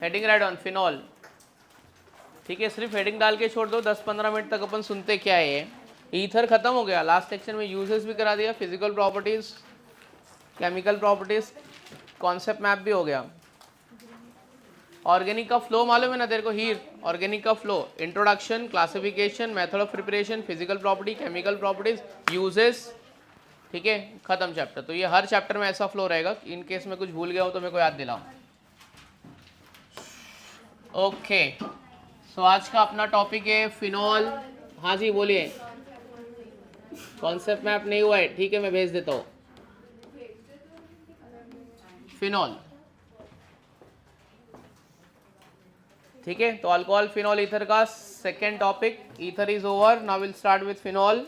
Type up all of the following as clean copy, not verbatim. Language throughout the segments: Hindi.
Heading right on phenol. ठीक है, सिर्फ हेडिंग डाल के छोड़ दो, 10-15 मिनट तक अपन सुनते क्या है ये। ईथर खत्म हो गया, लास्ट सेक्शन में यूजेस भी करा दिया, physical properties, chemical properties, concept map भी हो गया। ऑर्गेनिक का फ्लो मालूम है ना तेरे को? हीर ऑर्गेनिक का flow, introduction, classification, method of preparation, physical property, chemical properties, uses. ठीक है, खत्म चैप्टर। तो ये हर चैप्टर में ऐसा फ्लो रहेगा, इन केस में कुछ भूल गया हो तो मेरे को याद दिलाओ। ओके, सो आज का अपना टॉपिक है फिनॉल। हाँ जी बोलिए। कॉन्सेप्ट मैप नहीं हुआ है, ठीक है मैं भेज देता हूँ। फिनॉल, ठीक है, तो अल्कोहल फिनॉल ईथर का second topic. Ether is over, now will start with phenol.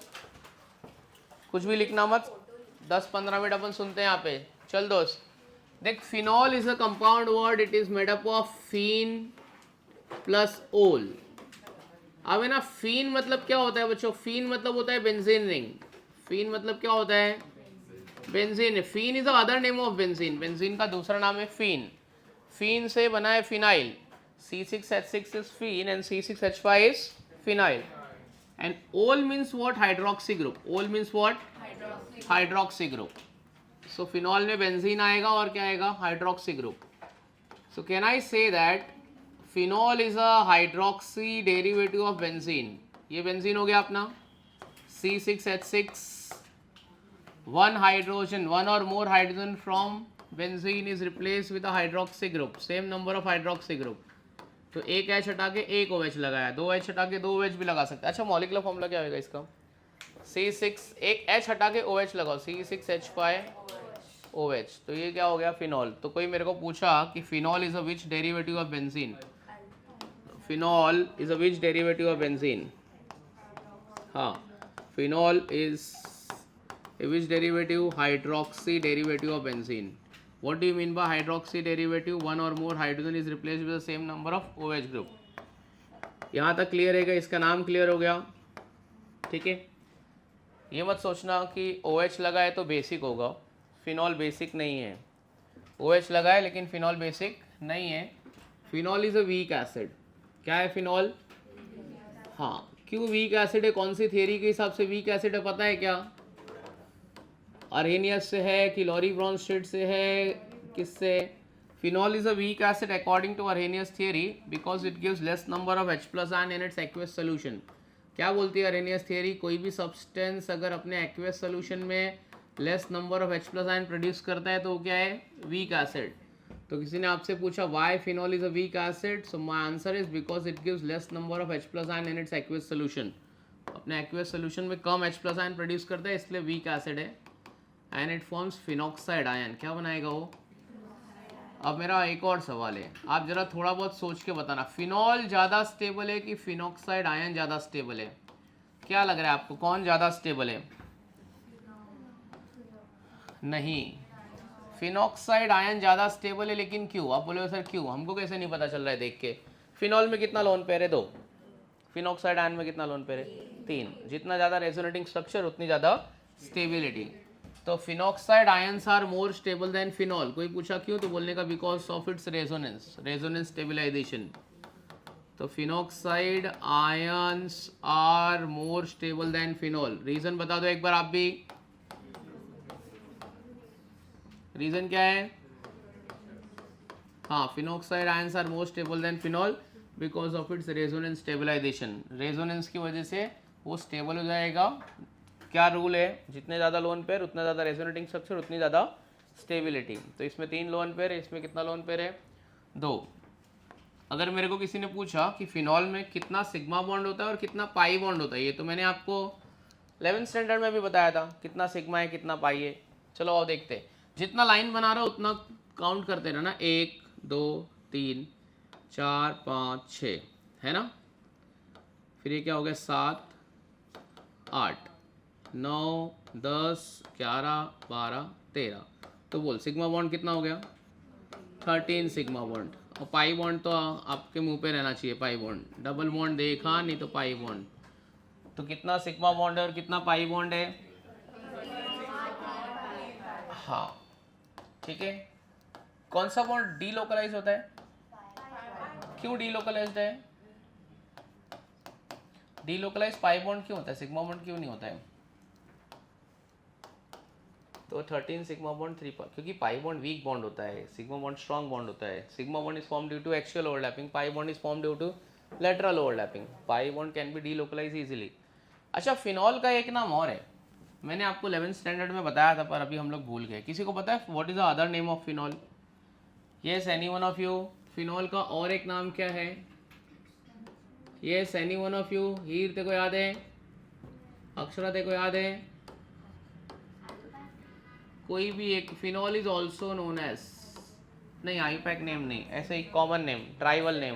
कुछ भी लिखना मत, 10-15 मिनट अपन सुनते हैं यहाँ पे। चल दोस्त देख, phenol is a compound word, it is made up of phen plus ol. अब है ना, फीन मतलब क्या होता है बच्चों? फीन मतलब होता है बेंजीन रिंग। फीन मतलब क्या होता है? Benzene. Phen is the other name of benzene, benzene का दूसरा नाम है फीन। फीन से बना है phenyl, C6H6 is phen and C6H5 is phenyl. And ol means what? Hydroxy group. Ol means what? Hydroxy group. So phenol में benzene आएगा और क्या आएगा? Hydroxy group. So can I say that phenol is a hydroxy derivative of benzene? ये benzene हो गया अपना C6H6, one hydrogen, one or more hydrogen from benzene is replaced with a hydroxy group, same number of hydroxy group. तो एक H हटा के एक OH लगाया, दो H हटा के दो OH भी लगा सकते हैं। अच्छा, मॉलिक्यूलर फॉर्मूला क्या होगा इसका? C6, एक H हटा के OH लगाओ, C6H5OH, तो ये क्या हो गया? फिनॉल। तो कोई मेरे को पूछा कि phenol is a which derivative of benzene? Phenol is a which derivative of benzene? हाँ, phenol is which derivative? Hydroxy derivative of benzene. What do you mean by hydroxy derivative? One or more hydrogen is replaced with the same number of OH group. यहाँ तक क्लियर है क्या? इसका नाम क्लियर हो गया? ठीक है, ये मत सोचना कि OH लगा है तो बेसिक होगा। फिनॉल बेसिक नहीं है। OH लगा है लेकिन फिनॉल बेसिक नहीं है। Phenol is a weak acid. क्या है फिनॉल? हाँ, क्यों वीक एसिड है? कौन सी थियरी के हिसाब से वीक एसिड है पता है क्या? अरेनियस से है कि लॉरी ब्रॉन्स्टेड से है, किससे? Phenol is a weak acid according to Arrhenius theory because it gives less number of H+ ion in its aqueous solution. क्या बोलती है अरेनियस थियरी? कोई भी सब्सटेंस अगर अपने एक्वेस सोल्यूशन में less number of H+ ion produce करता है तो वो क्या है? Weak acid. तो किसी ने आपसे पूछा why phenol is a weak acid, so my answer is because it gives less number of H+ ion in its aqueous solution. अपने एक्वेस सोल्यूशन में कम H+ आयन प्रोड्यूस करता है, इसलिए वीक एसिड है। And it forms phenoxide ion. क्या बनाएगा वो? अब मेरा एक और सवाल है, आप जरा थोड़ा बहुत सोच के बताना, फिनॉल ज़्यादा स्टेबल है कि फिनॉक्साइड आयन ज़्यादा स्टेबल है? क्या लग रहा है आपको, कौन ज़्यादा स्टेबल है? नहीं, फिनॉक्साइड आयन ज़्यादा स्टेबल है। लेकिन क्यों? आप बोले सर क्यों? हमको कैसे नहीं पता चल रहा है देख के? फिनॉल में कितना लोन पेयर है? 2। फिनॉक्साइड आयन में कितना लोन पेयर है? 3। जितना ज़्यादा रेजोनेटिंग स्ट्रक्चर उतनी ज़्यादा स्टेबिलिटी। तो phenoxide ions are more stable than phenol. कोई पूछा क्यों, तो बोलने का because of its resonance, resonance stabilisation. तो phenoxide ions are more stable than phenol. Reason बता दो एक बार आप भी, रीजन क्या है? हाँ, phenoxide ions are more stable than phenol because of its resonance stabilisation. Resonance की वजह से वो स्टेबल हो जाएगा। क्या रूल है? जितने ज़्यादा लोन पेयर उतना ज़्यादा रेजोनेटिंग स्ट्रक्चर, उतनी ज़्यादा स्टेबिलिटी। तो इसमें 3 लोन पेयर है, इसमें कितना लोन पेयर है? 2। अगर मेरे को किसी ने पूछा कि फिनॉल में कितना सिग्मा बॉन्ड होता है और कितना पाई बॉन्ड होता है, ये तो मैंने आपको 11th स्टैंडर्ड में भी बताया था, कितना सिग्मा है कितना पाई है। चलो आओ देखते हैं। जितना लाइन बना रहा हो उतना काउंट करते रहना, 1 2 3 4 5 6, है ना? फिर ये क्या हो गया? 7 8 9 10 11 12 13। तो बोल सिग्मा बॉन्ड कितना हो गया? 13 सिग्मा बॉन्ड। और पाई बॉन्ड तो आपके मुंह पे रहना चाहिए। पाई बॉन्ड, डबल बॉन्ड देखा नहीं तो पाई बॉन्ड। तो कितना सिग्मा बॉन्ड है और कितना पाई बॉन्ड है? हाँ, ठीक है। कौन सा बॉन्ड डीलोकलाइज होता है? क्यों डीलोकलाइज्ड है? डीलोकलाइज पाई बॉन्ड क्यों होता है, सिग्मा बॉन्ड क्यों नहीं होता है? तो 13 सिग्मा बॉन्ड 3, क्योंकि पाई बॉन्ड वीक बॉन्ड होता है, सिग्मा बॉन्ड स्ट्रॉन्ग बॉन्ड होता है. Sigma bond is form due to axial overlapping, pi bond is form due to lateral overlapping. Pi bond can be delocalise easily. अच्छा, फिनॉल का एक नाम और है, मैंने आपको 11th स्टैंडर्ड में बताया था पर अभी हम लोग भूल गए. किसी को पता है what is the other name of phenol? Yes, any one of you. Phenol का और एक नाम क्या है? Yes, any one of you. Heer तेरे को याद है? अक्षरा तेरे को याद है? कोई भी एक. Phenol is also known as, नहीं आईपैक नेम नहीं, ऐसे ही common name, tribal name.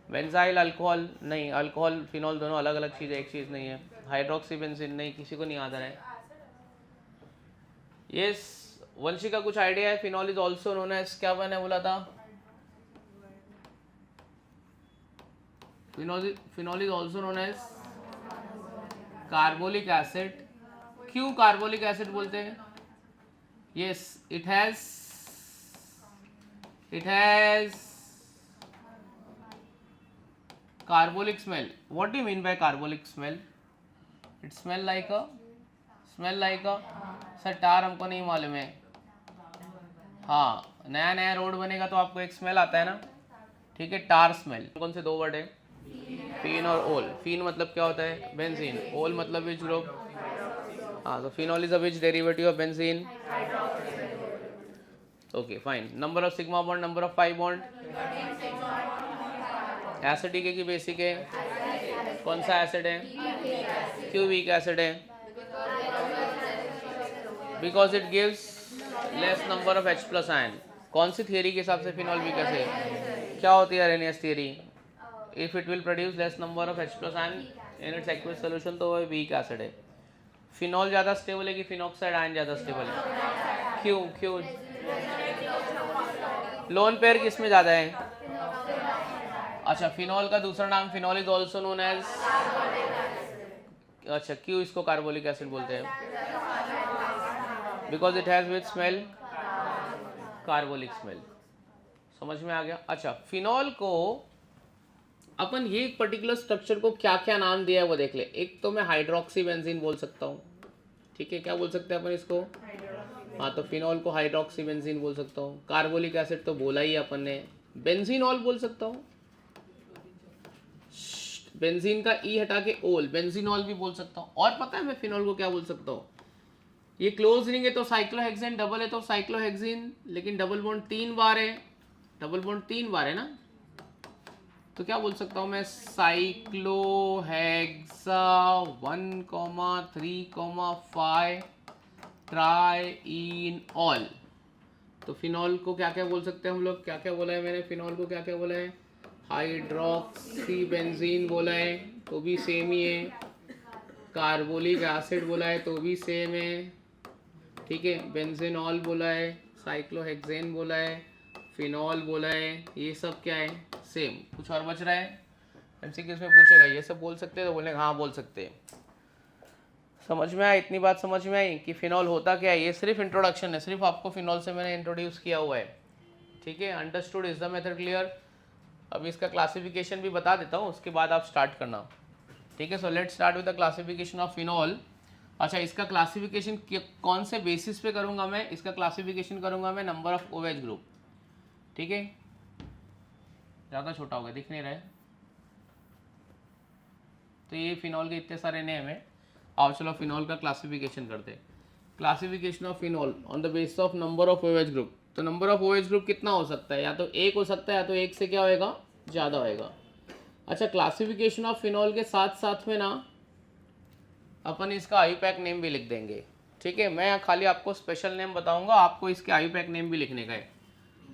Benzyl alcohol नहीं, अल्कोहल फिनॉल दोनों अलग अलग चीज़, एक चीज़ नहीं है. हाइड्रोक्सी बेंजीन नहीं, किसी को नहीं आता है. यस, वंशी का कुछ आइडिया है? Phenol is also known as, क्या मैंने बोला था? Phenol is also known as carbolic acid. क्यों कार्बोलिक एसिड बोलते हैं? Yes, it has carbolic smell. What do you mean by carbolic smell? It smell like a sir tar हमको नहीं मालूम है. हाँ, नया नया रोड बनेगा तो आपको एक स्मेल आता है ना, ठीक है, टार स्मेल. कौन से दो वर्ड है? फीन और ओल. फीन मतलब क्या होता है? बेंजीन. ओल मतलब विच ग्रुप? हाँ, तो phenol is a which derivative of benzene? Okay fine. Number of sigma bond, number of pi bond. Acidic है कि बेसिक है? कौन सा एसिड है? क्यों वीक एसिड है? Because it gives less number of H plus ion. कौन सी थियरी के हिसाब से फिनॉल वीक एसिड है? क्या होती है Arrhenius theory? If it will produce less number of H plus ion in it's aqueous solution तो वह वीक एसिड है. फिनॉल ज़्यादा स्टेबल है कि फिनॉक्साइड आयन ज़्यादा स्टेबल है? क्यों? लोन पेयर किस में ज़्यादा है? अच्छा, फिनॉल का दूसरा नाम phenol is also known as. अच्छा, क्यों इसको कार्बोलिक एसिड बोलते हैं? Because it has which smell? Carbolic smell. समझ में आ गया? अच्छा, फिनॉल को अपन ये एक पर्टिकुलर स्ट्रक्चर को क्या क्या नाम दिया है वो देख ले. एक तो मैं हाइड्रोक्सी बेंजीन बोल सकता हूँ, ठीक है, क्या बोल सकते हैं अपन इसको? हाँ, तो फिनॉल को हाइड्रोक्सी बेंजीन बोल सकता हूँ. कार्बोलिक एसिड तो बोला ही अपन ने. बेंजीनॉल बोल सकता हूँ, बेंजीन का ई हटा के ओल, बेंजीनॉल भी बोल सकता हूँ. और पता है मैं फिनॉल को क्या बोल सकता हूँ? ये क्लोज रिंग है तो साइक्लोहेक्सेन, डबल है तो साइक्लोहेक्सीन, लेकिन डबल बॉन्ड 3 बार है, डबल बॉन्ड 3 बार है ना, तो क्या बोल सकता हूँ मैं? साइक्लोहेक्सा 1,3,5 ट्राइइन ऑल. तो फिनॉल को क्या क्या बोल सकते हैं हम लोग? क्या क्या बोला है मैंने? फिनॉल को क्या क्या बोला है? हाइड्रोक्सी बेंजीन बोला है तो भी सेम ही है. कार्बोलिक एसिड बोला है तो भी सेम है, ठीक है. बेंजीनॉल बोला है, साइक्लोहेक्सेन बोला है, फिनॉल बोला है, ये सब क्या है? सेम. कुछ और बच रहा है? एमसीक्यूज़ में पूछेगा ये सब बोल सकते हैं तो बोलेंगे हाँ बोल सकते हैं. समझ में आई? इतनी बात समझ में आई कि फिनॉल होता क्या है? ये सिर्फ इंट्रोडक्शन है, सिर्फ आपको फिनॉल से मैंने इंट्रोड्यूस किया हुआ है, ठीक है. Understood? Is the method clear? अब इसका क्लासिफिकेशन भी बता देता हूँ, उसके बाद आप स्टार्ट करना, ठीक है. So let's start with the classification of phenol. अच्छा, इसका क्लासिफिकेशन कौन से बेसिस पे करूँगा मैं? इसका क्लासिफिकेशन करूँगा मैं नंबर ऑफ OH ग्रुप, ठीक है. ज़्यादा छोटा हो गया, दिख नहीं रहा है. तो ये फिनॉल के इतने सारे नेम है. आओ चलो फिनॉल का क्लासिफिकेशन करते हैं. Classification of phenol on the basis of number of OH group. तो नंबर ऑफ OH ग्रुप कितना हो सकता है? या तो एक हो सकता है या तो एक से क्या होएगा? ज़्यादा होएगा. अच्छा, क्लासिफिकेशन ऑफ फिनॉल के साथ साथ में ना अपन इसका आईयूपैक नेम भी लिख देंगे, ठीक है. मैं खाली आपको स्पेशल नेम बताऊंगा, आपको इसके आईयूपैक नेम भी लिखने का है.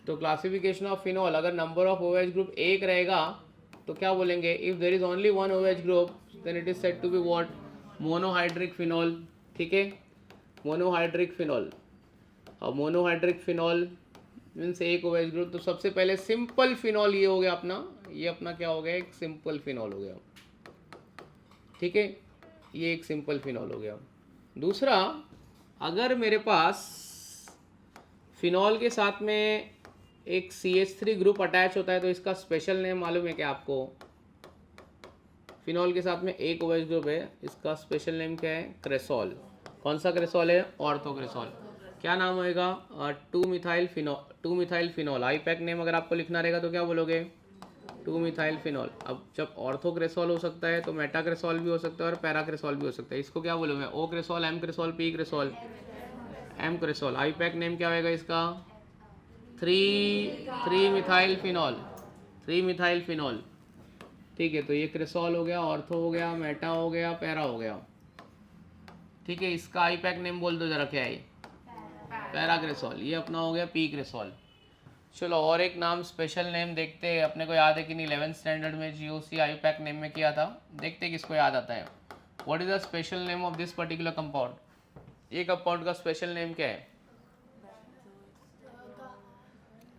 तो क्लासिफिकेशन ऑफ फिनॉल, अगर नंबर ऑफ OH ग्रुप एक रहेगा तो क्या बोलेंगे? If there is only one OH group then it is said to be what? Monohydric phenol, ठीक है. Monohydric phenol. और मोनोहाइड्रिक फिनॉल मीन्स एक OH ग्रुप. तो सबसे पहले सिंपल फिनॉल ये हो गया अपना, ये अपना क्या हो गया? एक सिंपल फिनॉल हो गया, ठीक है. ये एक सिंपल फिनॉल हो गया. दूसरा, अगर मेरे पास फिनॉल के साथ में एक CH3 ग्रुप अटैच होता है तो इसका स्पेशल नेम मालूम है क्या आपको? फिनॉल के साथ में एक OH ग्रुप है, इसका स्पेशल नेम क्या है? क्रेसॉल। कौन सा क्रेसॉल है? ऑर्थोक्रेसॉल। क्या नाम होएगा? 2 मिथाइल फिनॉल। आईपैक नेम अगर आपको लिखना रहेगा तो क्या बोलोगे? 2 मिथाइल फिनॉल। अब जब ऑर्थोक्रेसॉल हो सकता है तो मेटाक्रेसॉल भी हो सकता है और पैराक्रेसॉल भी हो सकता है। इसको क्या बोलोगे? O cresol, M cresol, P cresol? M cresol. IUPAC name क्या होएगा इसका? 3 मिथाइल फिनॉल। 3 methyl phenol. ठीक है, तो ये क्रेसॉल हो गया, ऑर्थो हो गया, मेटा हो गया, पैरा हो गया। ठीक है, इसका आईपैक नेम बोल दो जरा, क्या है? पैराक्रेसॉल। ये अपना हो गया पी क्रेसॉल। चलो और एक नाम स्पेशल नेम देखते हैं, अपने को याद है कि नहीं 11th स्टैंडर्ड में GOC आईपैक नेम में किया था। देखते हैं किसको याद आता है। What is the special name of this particular compound? ये कंपाउंड का स्पेशल नेम क्या है?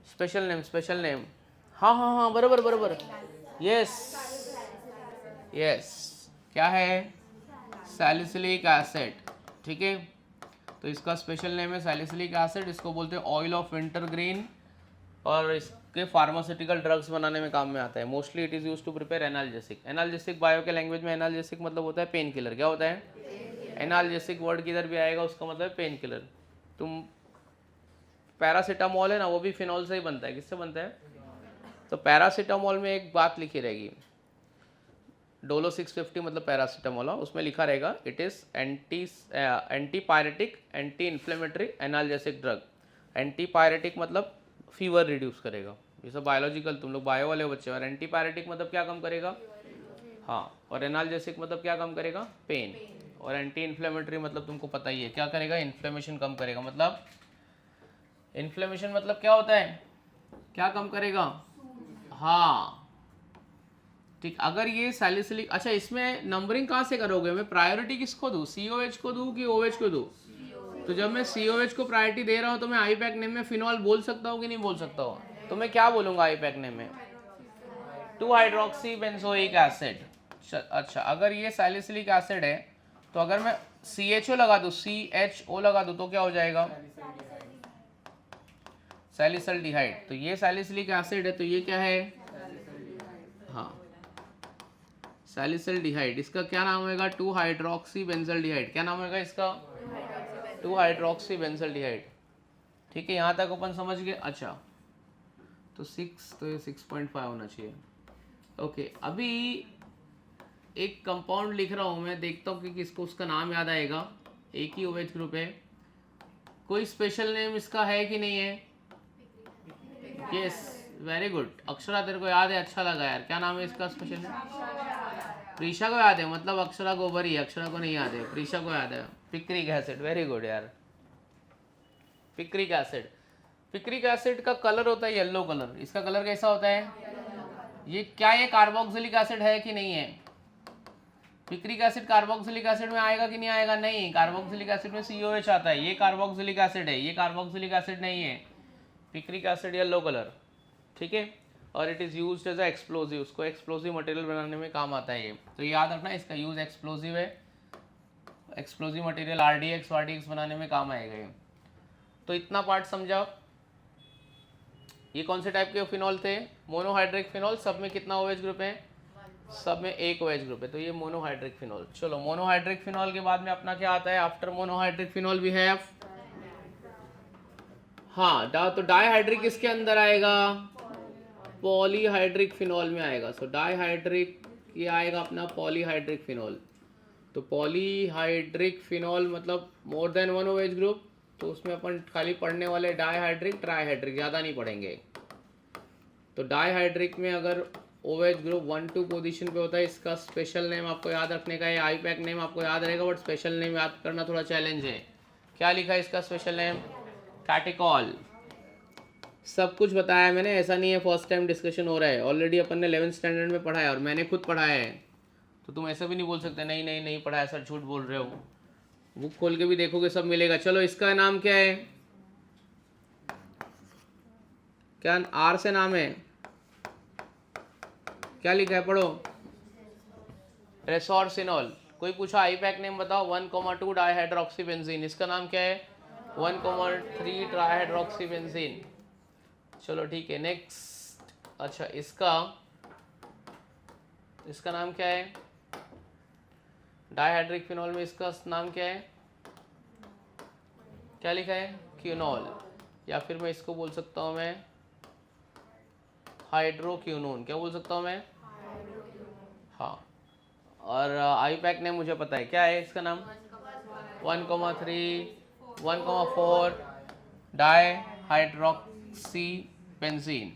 Special name. हाँ हाँ हाँ, बराबर बराबर। यस यस, क्या है? Salicylic acid. ठीक है, तो इसका स्पेशल नेम है सैलिसिलिक एसिड। इसको बोलते हैं ऑयल ऑफ विंटरग्रीन और इसके फार्मास्यूटिकल ड्रग्स बनाने में काम में आता है। Mostly it is use to prepare analgesic. Analgesic bio के लैंग्वेज में एनाल्जेसिक मतलब होता है पेन किलर। क्या होता है? एनाल्जेसिक वर्ड किधर भी आएगा उसका मतलब है पेन किलर। तुम पैरासीटामोल है ना, वो भी फिनॉल से ही बनता है। किससे बनता है? तो पैरासीटामोल में एक बात लिखी रहेगी, डोलो 650 मतलब पैरासीटामोल, उसमें लिखा रहेगा it is anti pyretic, anti inflammatory, analgesic drug. Anti pyretic मतलब फीवर रिड्यूस करेगा, ये सब बायोलॉजिकल, तुम लोग बायो वाले बच्चे। और एंटी पायरेटिक मतलब क्या कम करेगा? हाँ, और एनाल्जेसिक मतलब क्या कम करेगा? पेन। और एंटी इन्फ्लेमेटरी मतलब तुमको पता ही है क्या करेगा? इन्फ्लेमेशन कम करेगा। मतलब इन्फ्लेमेशन मतलब क्या होता है? क्या कम करेगा? हाँ ठीक। अगर ये सैलिसिलिक, अच्छा इसमें नंबरिंग कहाँ से करोगे? मैं प्रायोरिटी किसको दूँ? COH को दूँ कि OH को दूँ? तो जब मैं COH को प्रायोरिटी दे रहा हूँ तो मैं आईपैक नेम में फिनॉल बोल सकता हूँ कि नहीं बोल सकता हूँ? तो मैं क्या बोलूँगा आईपैक नेम में? 2 हाइड्रोक्सी बेंजोइक एसिड। अच्छा, अगर ये सैलिसिलिक एसिड है तो अगर मैं CHO लगा दूँ, CHO लगा दूँ तो क्या हो जाएगा? सैलिसल्डिहाइड। तो ये सैलिसिलिक एसिड है तो ये क्या है? हाँ, सैलिसल्डिहाइड। इसका क्या नाम होगा? 2 हाइड्रोक्सी बेंजल्डिहाइड। क्या नाम होगा इसका? 2 हाइड्रोक्सी बेंजल्डिहाइड। ठीक है, यहाँ तक अपन समझ गए। अच्छा, तो 6, तो ये 6.5 होना चाहिए। ओके, अभी एक कंपाउंड लिख रहा हूँ मैं, देखता हूँ कि किसको उसका नाम याद आएगा। एक ही OH ग्रुप है, कोई स्पेशल नेम इसका है कि नहीं है? Yes, very good. अक्षरा तेरे को याद है, अच्छा लगा यार। क्या नाम है इसका स्पेशल नेम? प्रीशा को याद है, मतलब अक्षरा गोबर ही, अक्षरा को नहीं याद है, प्रीशा को याद है। पिक्रिक एसिड, वेरी गुड यार। Picric acid. पिक्रिक एसिड का कलर होता है येलो कलर। इसका कलर कैसा होता है? ये क्या ये कार्बोक्सिलिक एसिड है कि नहीं है? पिक्रिक एसिड कार्बोक्सिलिक एसिड में आएगा कि नहीं आएगा? नहीं, कार्बोक्सिलिक एसिड में COH आता है। ये कार्बोक्सिलिक एसिड है, ये कार्बोक्सिलिक एसिड नहीं है। Picric acid yellow colour. ठीक है, और it is used as a explosive. उसको एक्सप्लोजिव मटेरियल बनाने में काम आता है ये, तो याद रखना इसका यूज एक्सप्लोजिव है। एक्सप्लोजिव मटेरियल RDX वार्डीएक्स बनाने में काम आएगा ये। तो इतना पार्ट समझा। ये कौन से टाइप के फिनॉल थे? Monohydric phenol. सब में कितना OH ग्रुप है? सब में एक OH ग्रुप है, तो ये मोनोहाइड्रिक फिनॉल। चलो, मोनोहाइड्रिक फिनॉल के बाद में अपना क्या आता है? After monohydric phenol we have, हाँ तो डाईहाइड्रिक किसके अंदर आएगा? पॉलीहाइड्रिक फिनॉल में आएगा। सो डाईहाइड्रिक ये आएगा अपना पॉलीहाइड्रिक फिनॉल। तो पॉलीहाइड्रिक फिनॉल मतलब मोर देन 1 OH ग्रुप, तो उसमें अपन खाली पढ़ने वाले डाईहाइड्रिक, ट्राईहाइड्रिक, ज़्यादा नहीं पढ़ेंगे। तो डाईहाइड्रिक में अगर OH ग्रुप 1-2 पोजीशन पे होता है, इसका स्पेशल नेम आपको याद रखने का है। आईपैक नेम आपको याद रहेगा, बट स्पेशल नेम याद करना थोड़ा चैलेंज है। क्या लिखा है इसका स्पेशल नेम? कैटिकॉल। सब कुछ बताया मैंने, ऐसा नहीं है फर्स्ट टाइम डिस्कशन हो रहा है। ऑलरेडी अपन ने 11th स्टैंडर्ड में पढ़ा है और मैंने खुद पढ़ाया है, तो तुम ऐसा भी नहीं बोल सकते नहीं नहीं नहीं पढ़ाया सर, झूठ बोल रहे हो। बुक खोल के भी देखोगे सब मिलेगा। चलो, इसका नाम क्या है? क्या R से नाम है? क्या लिखा है? पढ़ो। रेसोर्सिनॉल। कोई पूछा आईपैक नेम बताओ? 1,2 डाईहाइड्रोक्सीबेंजीन। इसका नाम क्या है? 1,3 ट्राईहाइड्रोक्सीबेंजीन। चलो ठीक है, नेक्स्ट। अच्छा, इसका नाम क्या है? डाइहाइड्रिक फिनॉल में इसका नाम क्या है? क्या लिखा है? क्यूनॉल, या फिर मैं इसको बोल सकता हूँ मैं हाइड्रोक्यूनोन। क्या बोल सकता हूँ मैं? हाँ। और आईपैक ने मुझे पता है क्या है इसका नाम? 1,3 1,4 डाइहाइड्रोक्सी बेंजीन।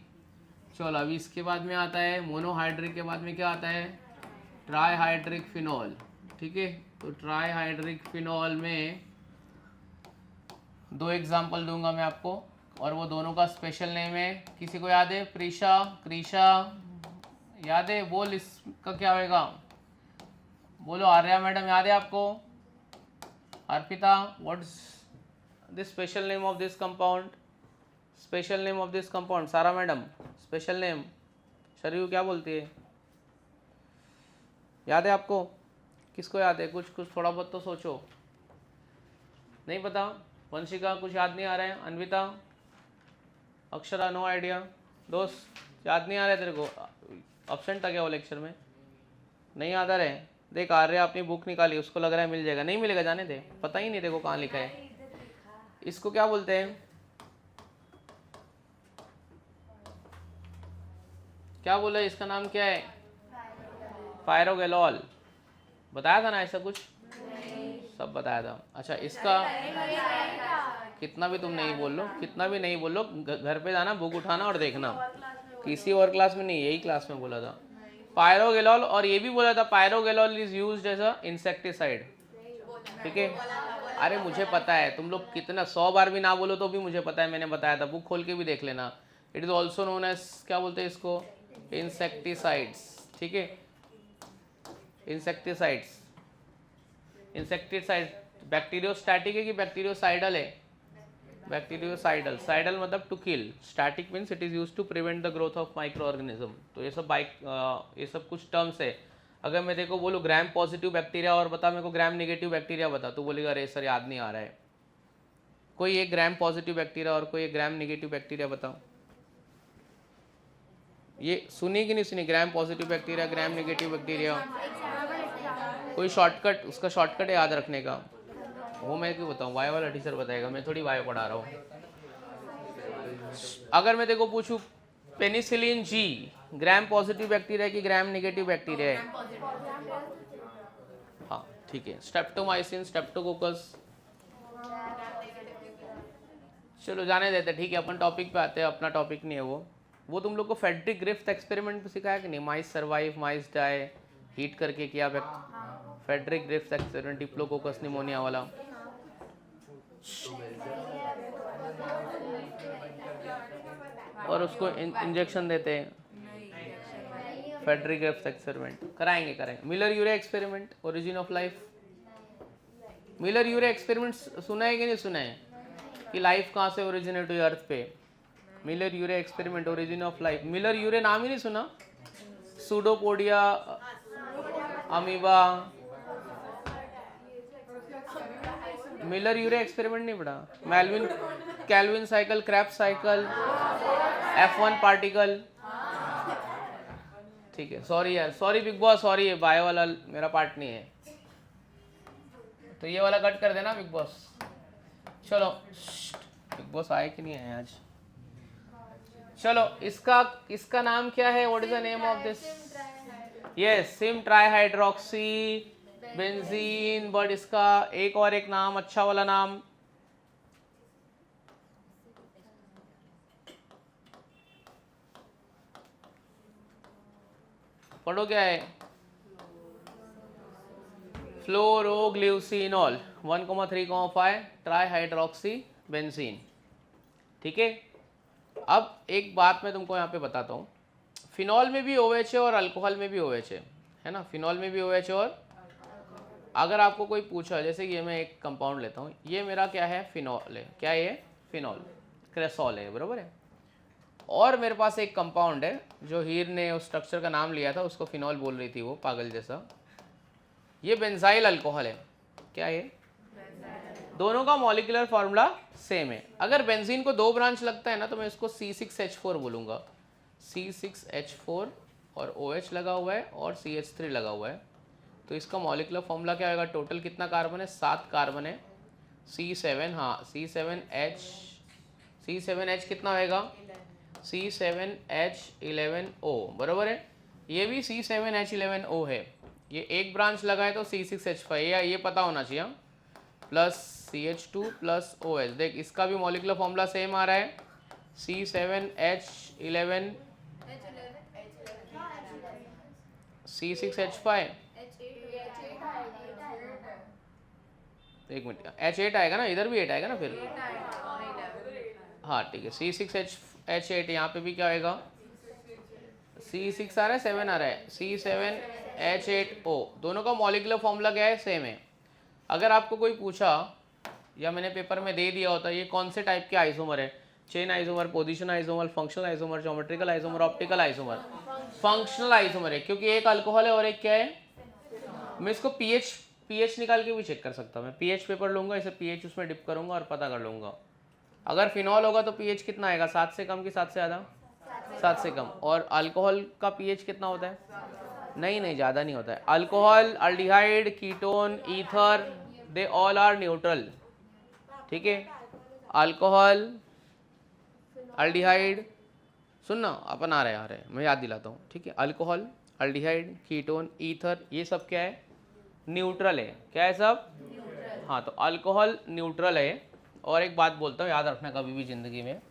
चलो अभी इसके बाद में आता है मोनोहाइड्रिक के बाद में क्या आता है? Trihydric phenol. ठीक है, तो ट्राईहाइड्रिक फिनॉल में 2 एग्जाम्पल दूंगा मैं आपको, और वो दोनों का स्पेशल नेम है। किसी को याद है? प्रीशा, क्रीशा याद है? बोल, इसका क्या होएगा? बोलो। आर्या मैडम याद है आपको? Arpita, what's the special name of this compound? Special name of this compound, सारा मैडम स्पेशल नेम। शरीर क्या बोलती है? याद है आपको? किसको याद है? कुछ थोड़ा बहुत तो सोचो। नहीं पता? वंशिका कुछ याद नहीं आ रहा है? Anvita, Akshara, no idea? दोस्त याद नहीं आ रहा है तेरे को? अब्सेंट था क्या वो लेक्चर में? नहीं याद आ रहा है? देख, आर्य अपनी बुक निकाली, उसको लग रहा है मिल जाएगा। नहीं मिलेगा, जाने दे, पता ही नहीं देखो कहाँ लिखा है। इसको क्या बोलते हैं? क्या बोला? इसका नाम क्या है? पायरोगेलॉल। बताया था ना ऐसा कुछ? सब बताया था। अच्छा, इसका कितना भी तुम नहीं बोल लो, कितना भी नहीं बोल लो, घर पे जाना, बुक उठाना और देखना। किसी और क्लास में नहीं, यही क्लास में बोला था पायरोगेलॉल। और ये भी बोला था pyrogallol is used as a insecticide. ठीक है, अरे मुझे पता है, तुम लोग कितना 100 बार भी ना बोलो तो भी मुझे पता है, मैंने बताया था, बुक खोल के भी देख लेना। It is also known as, क्या बोलते हैं इसको? इंसेक्टिसाइड्स। ठीक है, इंसेक्टिसाइड्स। इंसेक्टिसाइड बैक्टीरियोस्टैटिक है कि बैक्टीरियोसाइडल है? बैक्टीरियोसाइडल। साइडल मतलब to kill, static means it is used to prevent the growth of micro organism. तो ये सब ये सब कुछ टर्म्स है। अगर मैं देखो बोलूँ ग्राम पॉजिटिव बैक्टीरिया और बता मेरे को ग्राम नेगेटिव बैक्टीरिया बता, तो बोलेगा अरे सर याद नहीं आ रहा है। कोई एक ग्राम पॉजिटिव बैक्टीरिया और कोई एक ग्राम नेगेटिव बैक्टीरिया बताओ। ये सुनी कि नहीं सुनी? Gram positive bacteria, gram negative bacteria. कोई शॉर्टकट, उसका शॉर्टकट है याद रखने का? वो मैं क्यों बताऊँ? वाई वाला टीचर बताएगा, मैं थोड़ी वाई पढ़ा रहा हूँ। अगर मैं देखो पूछूं penicillin G gram positive bacteria की ग्राम नेगेटिव बैक्टीरिया है? हाँ ठीक है। स्ट्रेप्टोमाइसिन, स्ट्रेप्टोकोकस, चलो जाने देते, ठीक है। अपन टॉपिक पे आते हैं, अपना टॉपिक नहीं है वो तुम लोग को फेडरिक ग्रिफ्थ एक्सपेरिमेंट पे सिखाया कि नहीं? Mice survive, mice die, heat करके किया। Frederick Griffith experiment, diplococcus pneumonia वाला। और उसको इंजेक्शन देते हैं। फेडरिक ग्रिफ्थ एक्सपेरिमेंट कराएंगे। Miller Urey experiment, origin of life. Miller Urey experiment सुना है कि नहीं सुना है? कि लाइफ कहाँ से ओरिजिनेट हुई अर्थ पे? Miller Urey experiment, origin of life. Miller Urey नाम ही नहीं सुना? Pseudopodia, amoeba. Miller Urey experiment नहीं पढ़ा? Melvin Calvin cycle, Krebs cycle, F1 particle. ठीक है, सॉरी यार, सॉरी बिग बॉस, सॉरी है, बायो वाला मेरा पार्ट नहीं है, तो ये वाला कट कर देना बिग बॉस। चलो, बिग बॉस आए कि नहीं आए आज? चलो, इसका नाम क्या है? What is the name of this? Yes, sym trihydroxy benzene. But इसका एक और एक नाम, अच्छा वाला नाम, पढ़ो क्या है? Phloroglucinol 1,3,5 ट्राईहाइड्रोक्सी benzene. ठीक है। अब एक बात मैं तुमको यहाँ पे बताता हूँ, फिनॉल में भी OH है और अल्कोहल में भी OH है ना? फिनॉल में भी OH है। और अगर आपको कोई पूछा, जैसे ये मैं एक कंपाउंड लेता हूँ, ये मेरा क्या है? फिनॉल है। क्या ये? फिनॉल, क्रेसॉल है, बराबर है। और मेरे पास एक कंपाउंड है जो हीर ने उस स्ट्रक्चर का नाम लिया था, उसको फिनॉल बोल रही थी वो, पागल जैसा। ये बेंजाइल अल्कोहल है। क्या है? दोनों का मॉलिक्यूलर फॉर्मूला सेम है। अगर बेंजीन को 2 ब्रांच लगता है ना तो मैं इसको C6H4 बोलूँगा, C6H4 और OH लगा हुआ है और CH3 लगा हुआ है, तो इसका मॉलिक्यूलर फॉर्मूला क्या होगा? टोटल कितना कार्बन है? 7 कार्बन है। C7, हाँ C7H कितना होएगा? C7H11O, बराबर है। ये भी C7H11O है, ये एक ब्रांच लगा है तो C6H5, या ये पता होना चाहिए, प्लस CH2 प्लस OH। देख इसका भी मॉलिक्यूलर फॉर्मूला सेम आ रहा है, C7H11 C6H5, एक मिनट, H8 आएगा ना, इधर भी 8 आएगा ना फिर, हाँ ठीक है। C6H8, यहाँ पे भी क्या आएगा? C6 आ रहा है, 7 आ रहा है, C7H8O। दोनों का मॉलिक्यूलर फॉर्मूला क्या है? सेम है। अगर आपको कोई पूछा या मैंने पेपर में दे दिया होता ये कौन से टाइप के आइसोमर है, chain isomer, position isomer, functional isomer, geometrical isomer, optical isomer, functional isomer है, क्योंकि एक अल्कोहल है और एक क्या है? मैं इसको पीएच निकाल के भी चेक कर सकता हूँ। मैं पीएच पेपर लूंगा, इसे पीएच उसमें डिप करूंगा और पता कर लूंगा। अगर फिनॉल होगा तो पीएच कितना आएगा? 7 से कम कि 7 से ज़्यादा? 7 से कम। और अल्कोहल का पीएच कितना होता है? नहीं ज़्यादा नहीं होता है। Alcohol, aldehyde, ketone, ether, they all are neutral, ठीक है। अल्कोहल, अल्डिहाइड, सुनना अपन आ रहे हैं, मैं याद दिलाता हूँ, ठीक है। अल्कोहल, अल्डिहाइड, कीटोन, ईथर, ये सब क्या है? न्यूट्रल है। क्या है सब? न्यूट्रल। हाँ, तो अल्कोहल न्यूट्रल है। और एक बात बोलता हूँ, याद रखना कभी भी जिंदगी में,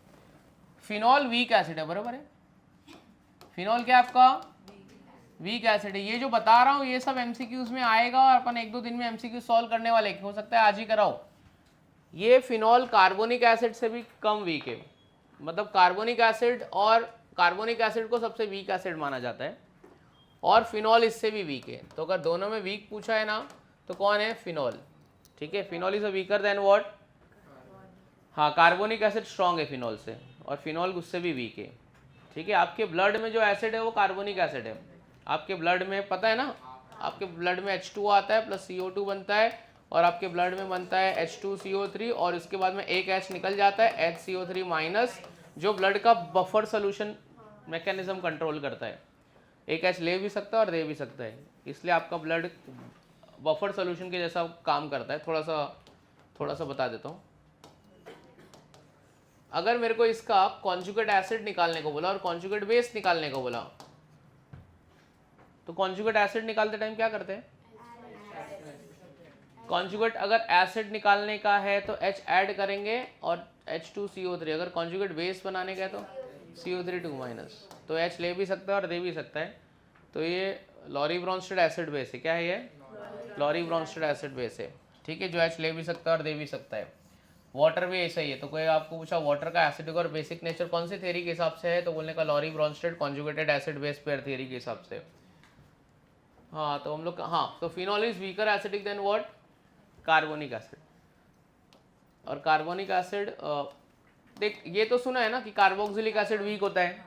फिनॉल वीक एसिड है, बराबर है। फिनॉल क्या है आपका? वीक एसिड है। ये जो बता रहा हूँ ये सब एमसीक्यूज में आएगा और अपन 1-2 दिन में एमसीक्यू सॉल्व करने वाले, हो सकता है आज ही कराओ। ये फिनॉल कार्बोनिक एसिड से भी कम वीक है, मतलब कार्बोनिक एसिड को सबसे वीक एसिड माना जाता है और फिनॉल इससे भी वीक है। तो अगर दोनों में वीक पूछा है ना तो कौन है? फिनॉल, ठीक है। Phenol is a weaker then what? हाँ, कार्बोनिक एसिड स्ट्रॉन्ग है फिनॉल से और फिनॉल उससे भी वीक है, ठीक है। आपके ब्लड में जो एसिड है वो कार्बोनिक एसिड है। आपके ब्लड में पता है ना, आपके ब्लड में H2 आता है प्लस CO2 बनता है और आपके ब्लड में बनता है H2CO3 और इसके बाद में एक H निकल जाता है HCO3 माइनस, जो ब्लड का बफर सोल्यूशन मैकेनिज्म कंट्रोल करता है। एक H ले भी सकता है और दे भी सकता है, इसलिए आपका ब्लड बफर सोल्यूशन के जैसा काम करता है। थोड़ा सा बता देता हूँ। अगर मेरे को इसका कॉन्जुगेट एसिड निकालने को बोला और कॉन्जुगेट बेस निकालने को बोला, तो कॉन्जुगेट एसिड निकालते टाइम क्या करते हैं? कॉन्जुगेट अगर एसिड निकालने का है तो H ऐड करेंगे और H2CO3, अगर कॉन्जुगेट बेस बनाने का है तो CO3 माइनस। तो H ले भी सकता है और दे भी सकता है। तो ये लॉरी ब्रॉन्स्टेड एसिड बेस है। क्या है ये? लॉरी ब्रॉन्स्टेड एसिड बेस है, ठीक है, जो H ले भी सकता है और दे भी सकता है। वाटर भी ऐसा ही है। तो कोई आपको पूछा वाटर का एसिडिक और बेसिक नेचर कौन सी थ्योरी के हिसाब से है, तो बोलने का Lowry Bronsted conjugated acid base pair theory के हिसाब से। हाँ, तो हम लोग, हाँ, तो phenol is weaker acidic than what? Carbonic acid. और कार्बोनिक एसिड, देख ये तो सुना है ना कि कार्बोक्सिलिक एसिड वीक होता है,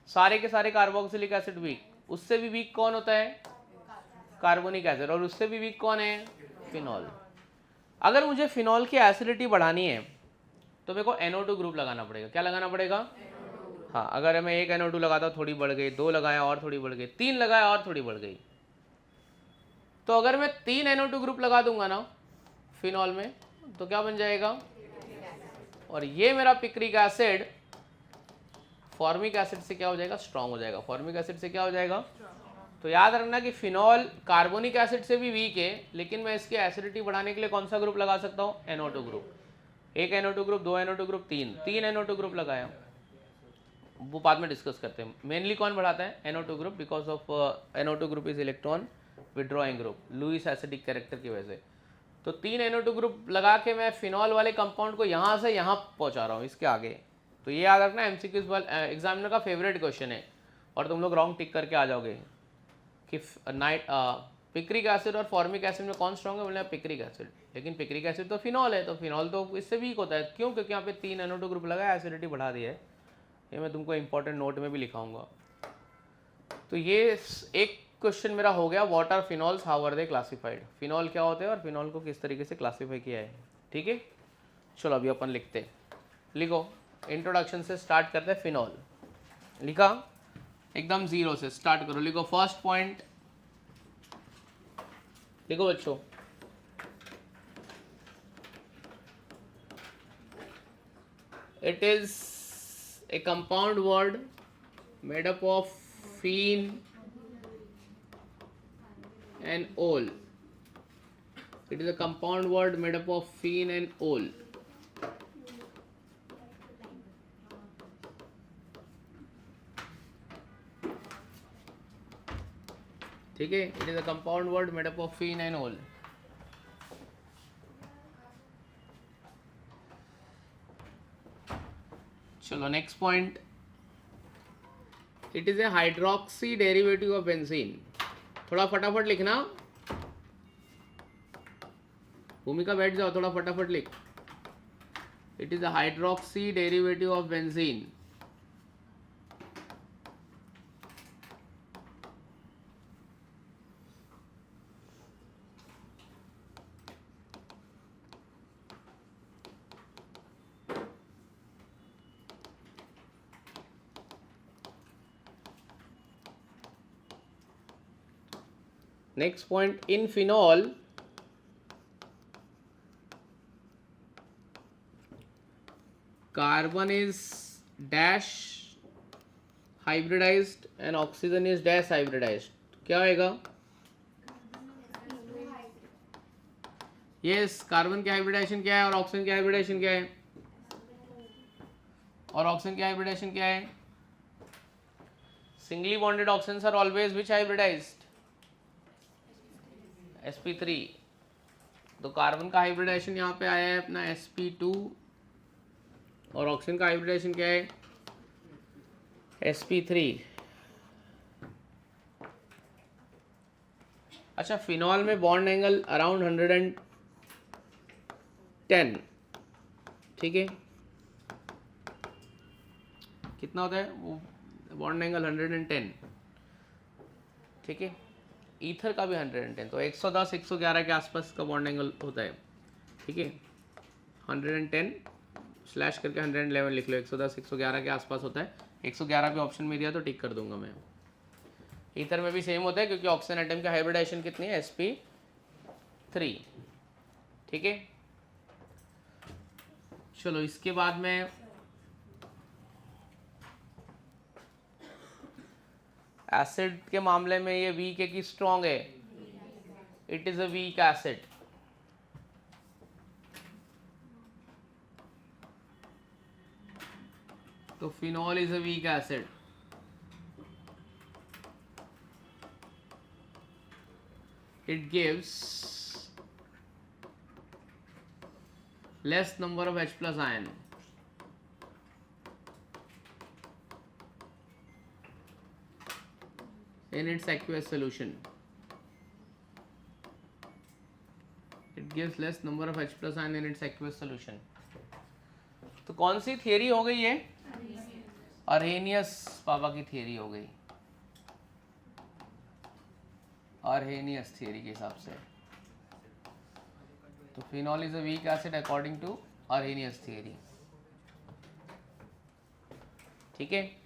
सारे के सारे कार्बोक्सिलिक एसिड वीक। उससे भी वीक कौन होता है? Carbonic acid. और उससे भी वीक कौन है? फिनॉल। अगर मुझे फिनॉल की एसिडिटी बढ़ानी है तो मेरे को NO2 ग्रुप लगाना पड़ेगा। क्या लगाना पड़ेगा? हाँ, अगर मैं एक NO2 लगाता थोड़ी बढ़ गई, 2 लगाया और थोड़ी बढ़ गई, 3 लगाया और थोड़ी बढ़ गई। तो अगर मैं 3 NO2 ग्रुप लगा दूंगा ना फिनॉल में तो क्या बन जाएगा? और ये मेरा पिक्रिक एसिड फॉर्मिक एसिड से क्या हो जाएगा? स्ट्रॉन्ग हो जाएगा। फॉर्मिक एसिड से क्या हो जाएगा? तो याद रखना कि फिनॉल कार्बोनिक एसिड से भी वीक है, लेकिन मैं इसकी एसिडिटी बढ़ाने के लिए कौन सा ग्रुप लगा सकता हूँ? NO2 group. एक NO2 group, 2 NO2 group, 3 NO2 group लगाया, वो बाद में डिस्कस करते हैं। मेनली कौन बढ़ाता है? NO2 group, because of NO2 group is electron withdrawing group, Lewis acidic character की वजह से। तो 3 NO2 ग्रुप लगा के मैं फिनॉल वाले कंपाउंड को यहाँ से यहाँ पहुँचा रहा हूँ, इसके आगे। तो ये याद रखना, MCQ एग्जामिनर का फेवरेट क्वेश्चन है और तुम लोग रॉन्ग टिक करके आ जाओगे कि पिक्रिक एसिड और फॉर्मिक एसिड में कौन स्ट्रॉन्ग है? बोले पिक्रिक एसिड। लेकिन पिक्रिक एसिड तो फिनॉल है, तो फिनॉल तो इससे वीक होता है। क्यों? क्योंकि यहाँ पे 3 NO2 ग्रुप लगा है, एसिडिटी बढ़ा दी है। ये मैं तुमको इंपॉर्टेंट नोट में भी लिखाऊंगा। तो ये एक क्वेश्चन मेरा हो गया, what are phenols, how are they classified. Phenol क्या होते हैं और फिनॉल को किस तरीके से क्लासीफाई किया है। ठीक है, चलो अभी अपन लिखते हैं, लिखो इंट्रोडक्शन से स्टार्ट करते हैं। फिनॉल लिखा, एकदम जीरो से स्टार्ट करो, लिखो फर्स्ट पॉइंट, लिखो बच्चों। It is a compound word made up of phen and ol. It is a compound word made up of phen and ol. ठीक है, it is a compound word made up of phen and ol. चलो next point, it is a hydroxy derivative of benzene. थोड़ा फटाफट लिखना, भूमिका बैठ जाओ, थोड़ा फटाफट लिख। It is a hydroxy derivative of benzene. Next point, in phenol, carbon is dash hybridized and oxygen is dash hybridized. क्या होएगा? Yes, कार्बन की हाइब्रिडाइजेशन क्या है और ऑक्सीजन की हाइब्रिडाइजेशन क्या है? और ऑक्सीजन की हाइब्रिडाइजेशन क्या है? Singly bonded oxygens are always which hybridized? sp3। तो कार्बन का हाइब्रिडाइजेशन यहाँ पे आया है अपना sp2 और ऑक्सीजन का हाइब्रिडाइजेशन क्या है? sp3। अच्छा, फिनॉल में बॉन्ड एंगल अराउंड 110, ठीक है, कितना होता है वो बॉन्ड एंगल? 110, ठीक है। ईथर का भी 110, तो 110 111 के आसपास का बॉन्ड एंगल होता है, ठीक है। 110 स्लैश करके 111 लिख लो, 110 111 के आसपास होता है। 111 पे ऑप्शन में दिया तो टिक कर दूंगा मैं। ईथर में भी सेम होता है क्योंकि ऑक्सीजन एटम का हाइब्रिडाइजेशन कितनी है? sp3, ठीक है। चलो इसके बाद में एसिड के मामले में ये वीक है कि स्ट्रॉन्ग है? It is a weak acid. तो phenol is a weak acid. It gives less number of H plus ion. in its aqueous solution. It gives less number of H plus ion in its aqueous solution. तो कौन सी थियरी हो गई ये? अरहेनियस पापा की थियरी हो गई, अरहेनियस थियरी के हिसाब से। तो phenol is a weak acid according to Arrhenius theory, ठीक है।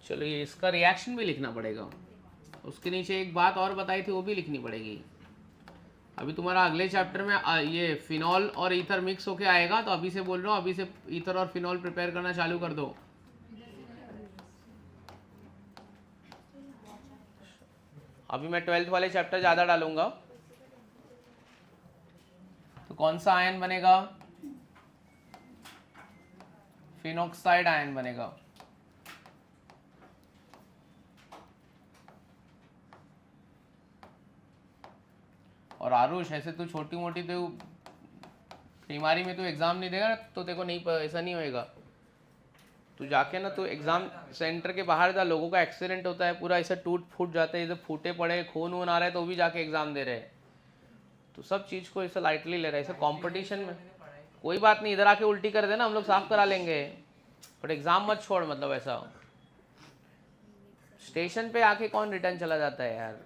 चलो ये इसका रिएक्शन भी लिखना पड़ेगा। उसके नीचे एक बात और बताई थी वो भी लिखनी पड़ेगी। अभी तुम्हारा अगले चैप्टर में ये फिनॉल और ईथर मिक्स होके आएगा, तो अभी से बोल रहा हूँ, अभी से ईथर और फिनॉल प्रिपेयर करना चालू कर दो। अभी मैं 12th वाले चैप्टर ज़्यादा डालूंगा। तो कौन सा आयन बनेगा? फिनॉक्साइड आयन बनेगा। और आरुष, ऐसे तू छोटी मोटी तो बीमारी में तू एग्जाम नहीं देगा तो तेरे को नहीं, ऐसा नहीं होएगा। तू जाके ना, तू एग्जाम सेंटर के बाहर जा, लोगों का एक्सीडेंट होता है, पूरा ऐसे टूट फूट जाते हैं, इधर फूटे पड़े, खून वून आ रहा है, तो भी जाके एग्जाम दे रहे हैं। तो सब चीज़ को ऐसे लाइटली ले रहे हैं, ऐसे कंपटीशन में। कोई बात नहीं, इधर आके उल्टी कर देना, हम लोग साफ करा लेंगे, बट एग्जाम मत छोड़, मतलब ऐसा। स्टेशन पे आके कौन रिटर्न चला जाता है यार।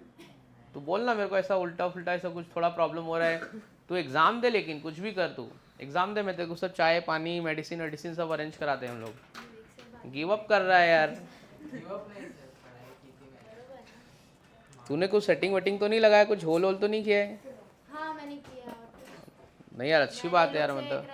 तू बोल ना मेरे को ऐसा उल्टा फुल्टा ऐसा कुछ थोड़ा प्रॉब्लम हो रहा है, तू एग्जाम दे, लेकिन कुछ भी कर, तू एग्जाम दे, मैं तेरे को सब चाय पानी मेडिसिन वेडिसिन सब अरेंज कराते हैं हम लोग। गिव अप कर रहा है यार। तूने कुछ सेटिंग वेटिंग तो नहीं लगाया, कुछ होल होल तो नहीं किया है? हाँ मैंने किया। नहीं यार, अच्छी बात है यार, मतलब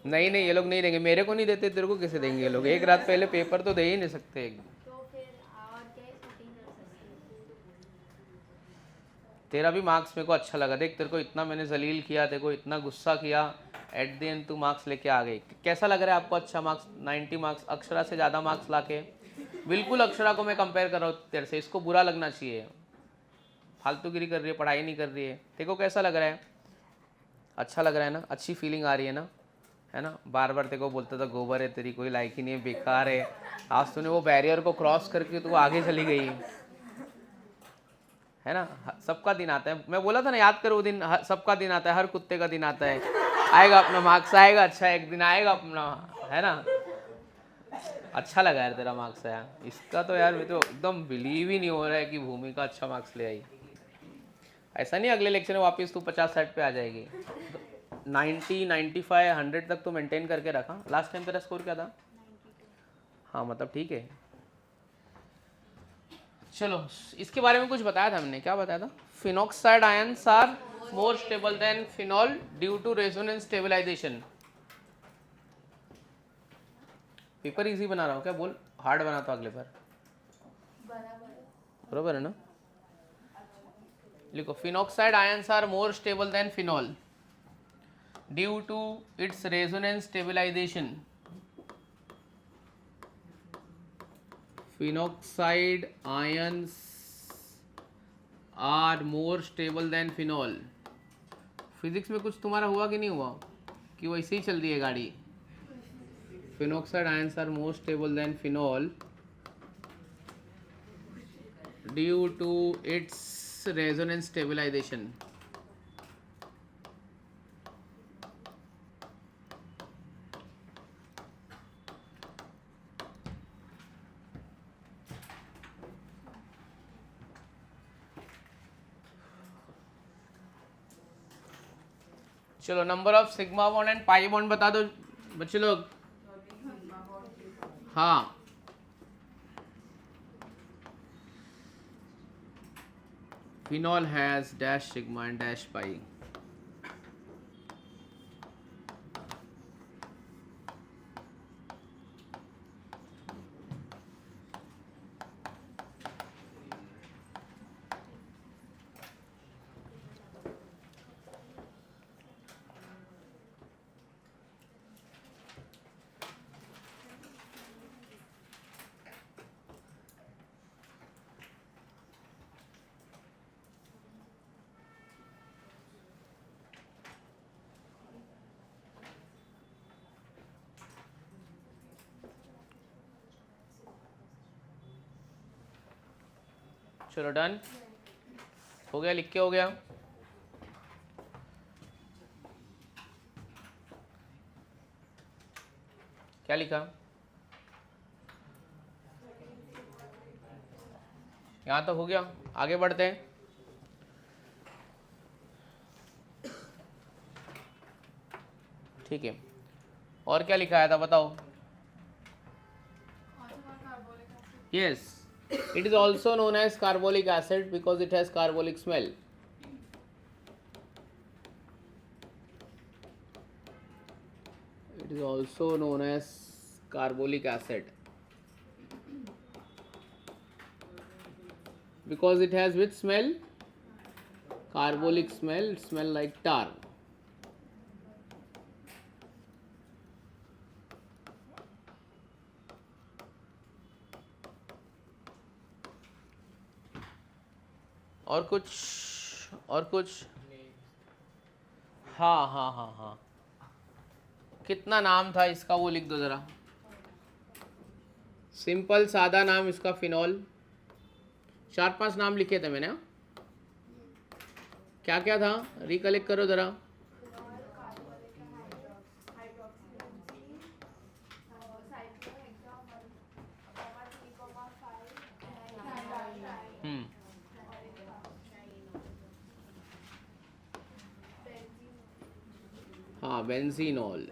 नहीं नहीं, ये लोग नहीं देंगे, मेरे को नहीं देते, तेरे को कैसे देंगे ये लोग? एक रात पहले पेपर तो दे ही नहीं सकते। तो फिर और क्या सेटिंग कर सकते हैं? तेरा भी मार्क्स मेरे को अच्छा लगा, देख तेरे को इतना मैंने जलील किया, तेरे को इतना गुस्सा किया, एट द एंड तू मार्क्स लेके आ गई। कैसा लग रहा है आपको? अच्छा मार्क्स, 90 मार्क्स, अक्षरा से ज़्यादा मार्क्स लाके। बिल्कुल अक्षरा को मैं कंपेयर कर रहा हूँ तेरे से, इसको बुरा लगना चाहिए, फालतूगिरी कर रही है, पढ़ाई नहीं कर रही है। तेरे को कैसा लग रहा है? अच्छा लग रहा है ना? अच्छी फीलिंग आ रही है ना? है ना? बार बार तेरे को बोलता था गोबर है तेरी कोई लायक ही नहीं है, बेकार है। आज तूने वो बैरियर को क्रॉस करके तू आगे चली गई, है ना? सबका दिन आता है, मैं बोला था ना, याद करो वो दिन, सबका दिन आता है, हर कुत्ते का दिन आता है। आएगा अपना मार्क्स, आएगा, अच्छा एक दिन आएगा अपना, है ना? अच्छा लगा यार तेरा मार्क्स आया, इसका तो यार मैं तो एकदम बिलीव ही नहीं हो रहा है कि भूमिका अच्छा मार्क्स ले आई। ऐसा नहीं अगले लेक्चर में वापस तू 50-60 पे आ जाएगी। 90, 95, 100 तक तो मेंटेन करके रखा। लास्ट टाइम तेरा स्कोर क्या था? 92। हाँ मतलब ठीक है। चलो इसके बारे में कुछ बताया था हमने, क्या बताया था? Phenoxide ions are more stable than phenol due to resonance stabilization. Paper easy बना रहा हूँ क्या? बोल हार्ड बनाता हूँ अगले बार, बराबर है ना? लिखो, phenoxide ions are more stable than phenol due to its resonance stabilization. Phenoxide ions are more stable than phenol. Physics में कुछ तुम्हारा हुआ कि नहीं हुआ, कि वैसे ही चल रही है गाड़ी? Phenoxide ions are more stable than phenol due to its resonance stabilization. चलो number of sigma bond and pi bond बता दो बच्चे लोग। हाँ, phenol has dash sigma and dash pi. चलो डन हो गया, लिख के हो गया। क्या लिखा? यहाँ तक हो गया, आगे बढ़ते हैं। ठीक है, और क्या लिखा आया था बताओ? Yes, it is also known as carbolic acid because it has carbolic smell. It is also known as carbolic acid because it has which smell? Carbolic smell. It smell like tar. और कुछ? और कुछ? हाँ हाँ हाँ हाँ, कितना नाम था इसका वो लिख दो जरा। सिंपल सादा नाम इसका फिनॉल। 4-5 नाम लिखे थे मैंने, हाँ? क्या क्या था, रिकलेक्ट करो जरा। हम्म, हाँ बेंजीनॉल,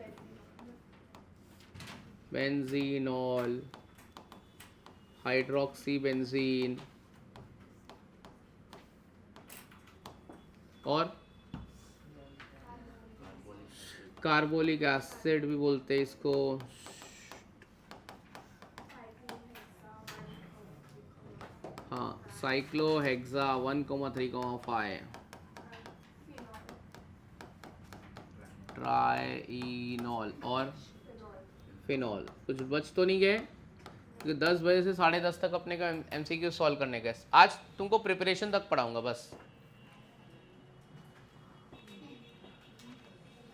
बेंजीनॉल, हाइड्रोक्सी बेंजीन, और कार्बोलिक एसिड भी बोलते हैं इसको। हाँ, साइक्लोहेक्सा 1,3,5, ट्राइनॉल और फिनॉल। कुछ बच तो नहीं गए? क्योंकि 10 बजे से 10:30 तक अपने का MCQ सॉल्व करने का। आज तुमको प्रिपरेशन तक पढ़ाऊंगा बस,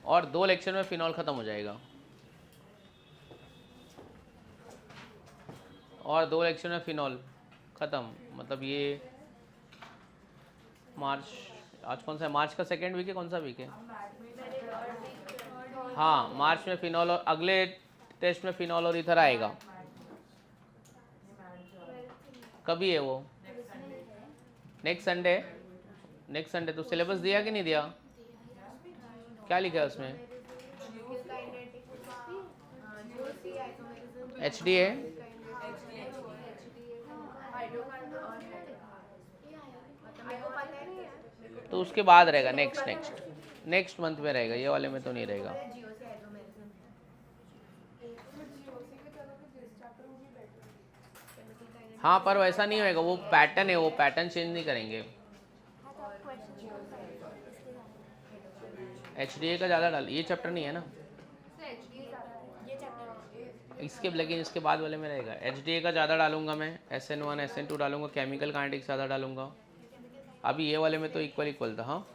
और 2 लेक्चर में फिनॉल ख़त्म हो जाएगा, और 2 लेक्चर में फिनॉल ख़त्म। मतलब ये मार्च, आज कौन सा है, मार्च का सेकेंड वीक है, कौन सा वीक है? हाँ, मार्च में फिनॉल, और अगले टेस्ट में फिनॉल और इथर आएगा। कभी है वो? Next Sunday. Next Sunday. तो सिलेबस दिया कि नहीं दिया? क्या लिखा है उसमें? HDA तो उसके बाद रहेगा, नेक्स्ट मंथ में रहेगा, ये वाले में तो नहीं रहेगा। हाँ, पर वैसा नहीं होएगा, वो पैटर्न है, वो पैटर्न चेंज नहीं करेंगे। HDA का ज़्यादा डाल, ये चैप्टर नहीं है ना इसके, लेकिन इसके बाद वाले में रहेगा। HDA का ज़्यादा डालूंगा मैं, SN1 SN2 डालूंगा, केमिकल काइनेटिक्स ज़्यादा डालूंगा। अभी ये वाले में तो इक्वल था। हाँ,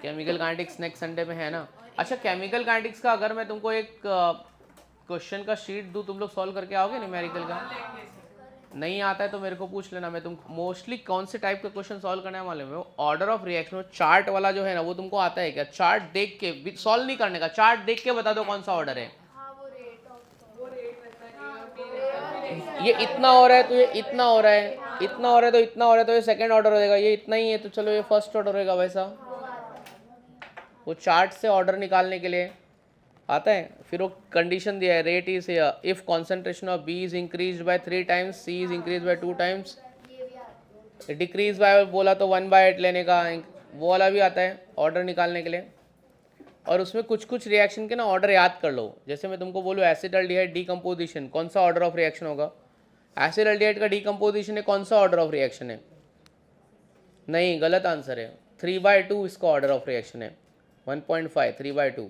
केमिकल काइनेटिक्स नेक्स्ट संडे में है ना। अच्छा, केमिकल काइनेटिक्स का अगर मैं तुमको एक क्वेश्चन का शीट दूँ, तुम लोग सॉल्व करके आओगे न्यूमेरिकल का? नहीं आता है तो मेरे को पूछ लेना, मैं तुम मोस्टली कौन से टाइप का क्वेश्चन सॉल्व करने वाले में, ऑर्डर ऑफ रिएक्शन, चार्ट वाला जो है ना, वो तुमको आता है क्या? चार्ट देख के सॉल्व नहीं करने का, चार्ट देख के बता दो कौन सा ऑर्डर है। ये इतना हो रहा है तो ये इतना हो रहा है, इतना हो रहा है तो इतना हो रहा है, तो ये सेकंड ऑर्डर हो जाएगा। ये इतना ही है तो चलो ये फर्स्ट ऑर्डर होगा। वैसा वो चार्ट से ऑर्डर निकालने के लिए आता है। फिर वो कंडीशन दिया है, rate is if concentration of B is increase by 3 times, C is increase by 2 times, decrease by बोला तो 1/8 लेने का, वो वाला भी आता है ऑर्डर निकालने के लिए। और उसमें कुछ कुछ रिएक्शन के ना ऑर्डर याद कर लो। जैसे मैं तुमको बोलूँ एसिडल्डिहाइड डीकम्पोजिशन, कौन सा ऑर्डर ऑफ रिएक्शन होगा? एसिडल्डिहाइड का डीकम्पोजिशन है, कौन सा ऑर्डर ऑफ रिएक्शन है? नहीं, गलत आंसर है। 3/2 इसका ऑर्डर ऑफ रिएक्शन है, 1.5 3/2।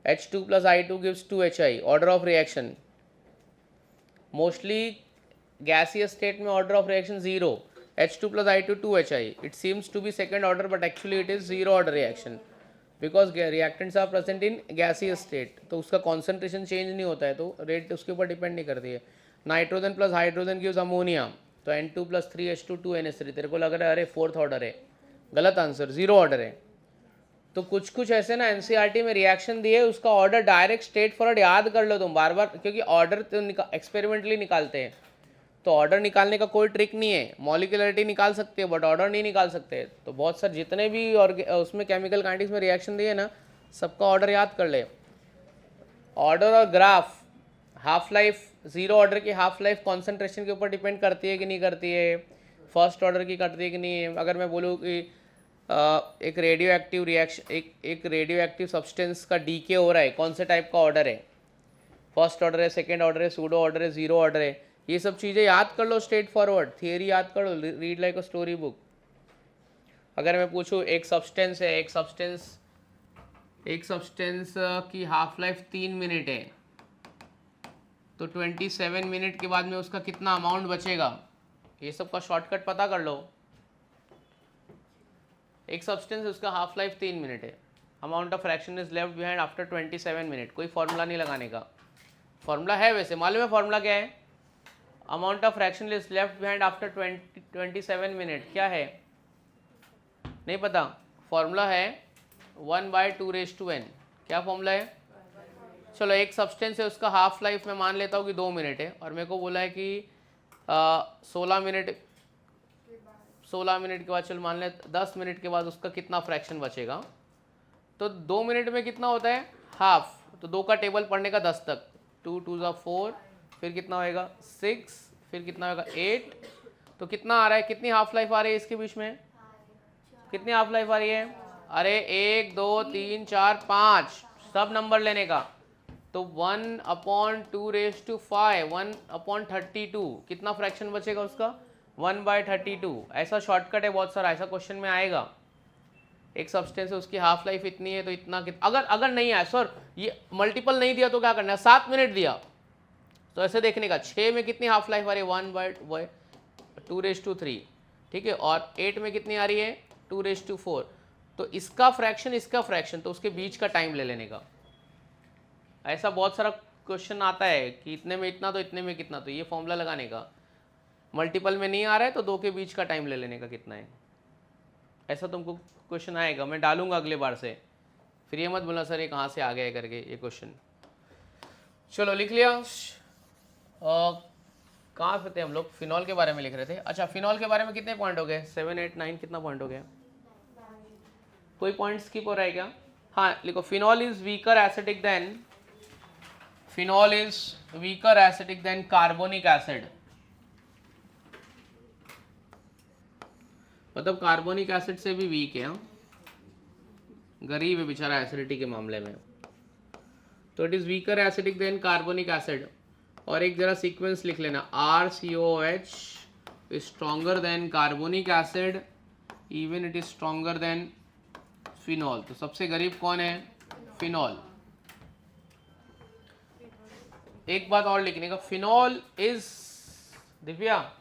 H2 plus I2 gives 2HI, order of reaction. Mostly gaseous state में order of reaction 0, H2 plus I2 2HI। It seems to be second order but actually it is 0 order reaction, because reactants are present in gaseous state, तो उसका कॉन्सेंट्रेशन चेंज नहीं होता है, तो रेट उसके ऊपर डिपेंड नहीं करती है। Nitrogen plus hydrogen gives ammonia, तो N2 plus 3H2 2NH3। तेरे को लग रहा है अरे फोर्थ ऑर्डर है, गलत आंसर, 0 ऑर्डर है। तो कुछ कुछ ऐसे ना NCERT में रिएक्शन दिए, उसका ऑर्डर डायरेक्ट स्ट्रेट फॉरवर्ड याद कर लो तुम बार बार, क्योंकि ऑर्डर तो एक्सपेरिमेंटली निकालते हैं, तो ऑर्डर निकालने का कोई ट्रिक नहीं है। मॉलिक्यूलरिटी निकाल सकते हो बट ऑर्डर नहीं निकाल सकते। तो बहुत सारे जितने भी और उसमें केमिकल काइनेटिक्स में रिएक्शन दिए ना, सबका ऑर्डर याद कर ले। ऑर्डर और ग्राफ, हाफ लाइफ, 0 ऑर्डर की हाफ लाइफ कॉन्सेंट्रेशन के ऊपर डिपेंड करती है कि नहीं करती है, फर्स्ट ऑर्डर की करती है कि नहीं है। अगर मैं बोलूँ कि एक रेडियो एक्टिव रिएक्शन, एक रेडियो एक्टिव सब्सटेंस का डीके हो रहा है, कौन से टाइप का ऑर्डर है, फर्स्ट ऑर्डर है, सेकेंड ऑर्डर है, सूडो ऑर्डर है, 0 ऑर्डर है, ये सब चीज़ें याद कर लो स्ट्रेट फॉरवर्ड, थियरी याद कर लो, read like a story book. अगर मैं पूछूँ एक सब्सटेंस है, एक सब्सटेंस की हाफ लाइफ 3 मिनट है, तो 27 मिनट के बाद में उसका कितना अमाउंट बचेगा, ये सब का शॉर्टकट पता कर लो। एक सब्सटेंस है, उसका हाफ लाइफ 3 मिनट है, amount of fraction is left behind after 27 minute, कोई फॉर्मूला नहीं लगाने का, फॉर्मूला है वैसे, मालूम है फॉर्मूला क्या है? Amount of fraction is left behind after 27 minute, क्या है नहीं पता? फॉर्मूला है 1/2n। क्या फॉर्मूला है? चलो एक सब्सटेंस है, उसका हाफ लाइफ मैं मान लेता हूँ कि 2 मिनट है, और मेरे को बोला है कि 16 मिनट के बाद, चलो मान ले 10 मिनट के बाद उसका कितना फ्रैक्शन बचेगा। तो 2 मिनट में कितना होता है? हाफ। तो 2 का टेबल पढ़ने का 10 तक, 2 2 4, फिर कितना होएगा 6, फिर कितना होगा 8। तो कितना आ रहा है, कितनी हाफ लाइफ आ रही है इसके बीच में? कितनी हाफ लाइफ आ रही है? अरे 1 2 3 4 5 सब नंबर लेने का। तो 1/2⁵, 1/32, कितना फ्रैक्शन बचेगा उसका? 1/32। ऐसा शॉर्टकट है बहुत सारा, ऐसा क्वेश्चन में आएगा। एक सब्सटेंस है, उसकी हाफ लाइफ इतनी है तो इतना अगर नहीं आया सर ये मल्टीपल नहीं दिया तो क्या करना है? 7 मिनट दिया तो ऐसे देखने का 6 में कितनी हाफ लाइफ आ रही है? 1/2⁵, ठीक है। और 8 में कितनी आ रही है? 2⁴। तो इसका फ्रैक्शन तो उसके बीच का टाइम ले लेने का। ऐसा बहुत सारा क्वेश्चन आता है कि इतने में इतना तो इतने में कितना, तो ये फॉर्मूला लगाने का। मल्टीपल में नहीं आ रहा है तो 2 के बीच का टाइम ले लेने का कितना है। ऐसा तुमको क्वेश्चन आएगा, मैं डालूंगा अगले बार से, फिर ये मत बोलना सर ये कहाँ से आ गया है करके ये क्वेश्चन। चलो लिख लिया। कहाँ पे थे हम लोग? फिनॉल के बारे में लिख रहे थे। अच्छा फिनॉल के बारे में कितने पॉइंट हो गए? 7 8 9 कितना पॉइंट हो गया? कोई पॉइंट स्किप हो रहा है क्या? हाँ लिखो, phenol is weaker acidic then carbonic acid. मतलब कार्बोनिक एसिड से भी वीक है, गरीब है बेचारा एसिडिटी के मामले में। तो it is weaker acidic then carbonic acid. और एक जरा सीक्वेंस लिख लेना, RCOH is stronger than carbonic acid, even it is stronger than phenol. तो सबसे गरीब कौन है? फिनॉल। एक बात और लिखने का, फिनॉल इज, दिव्या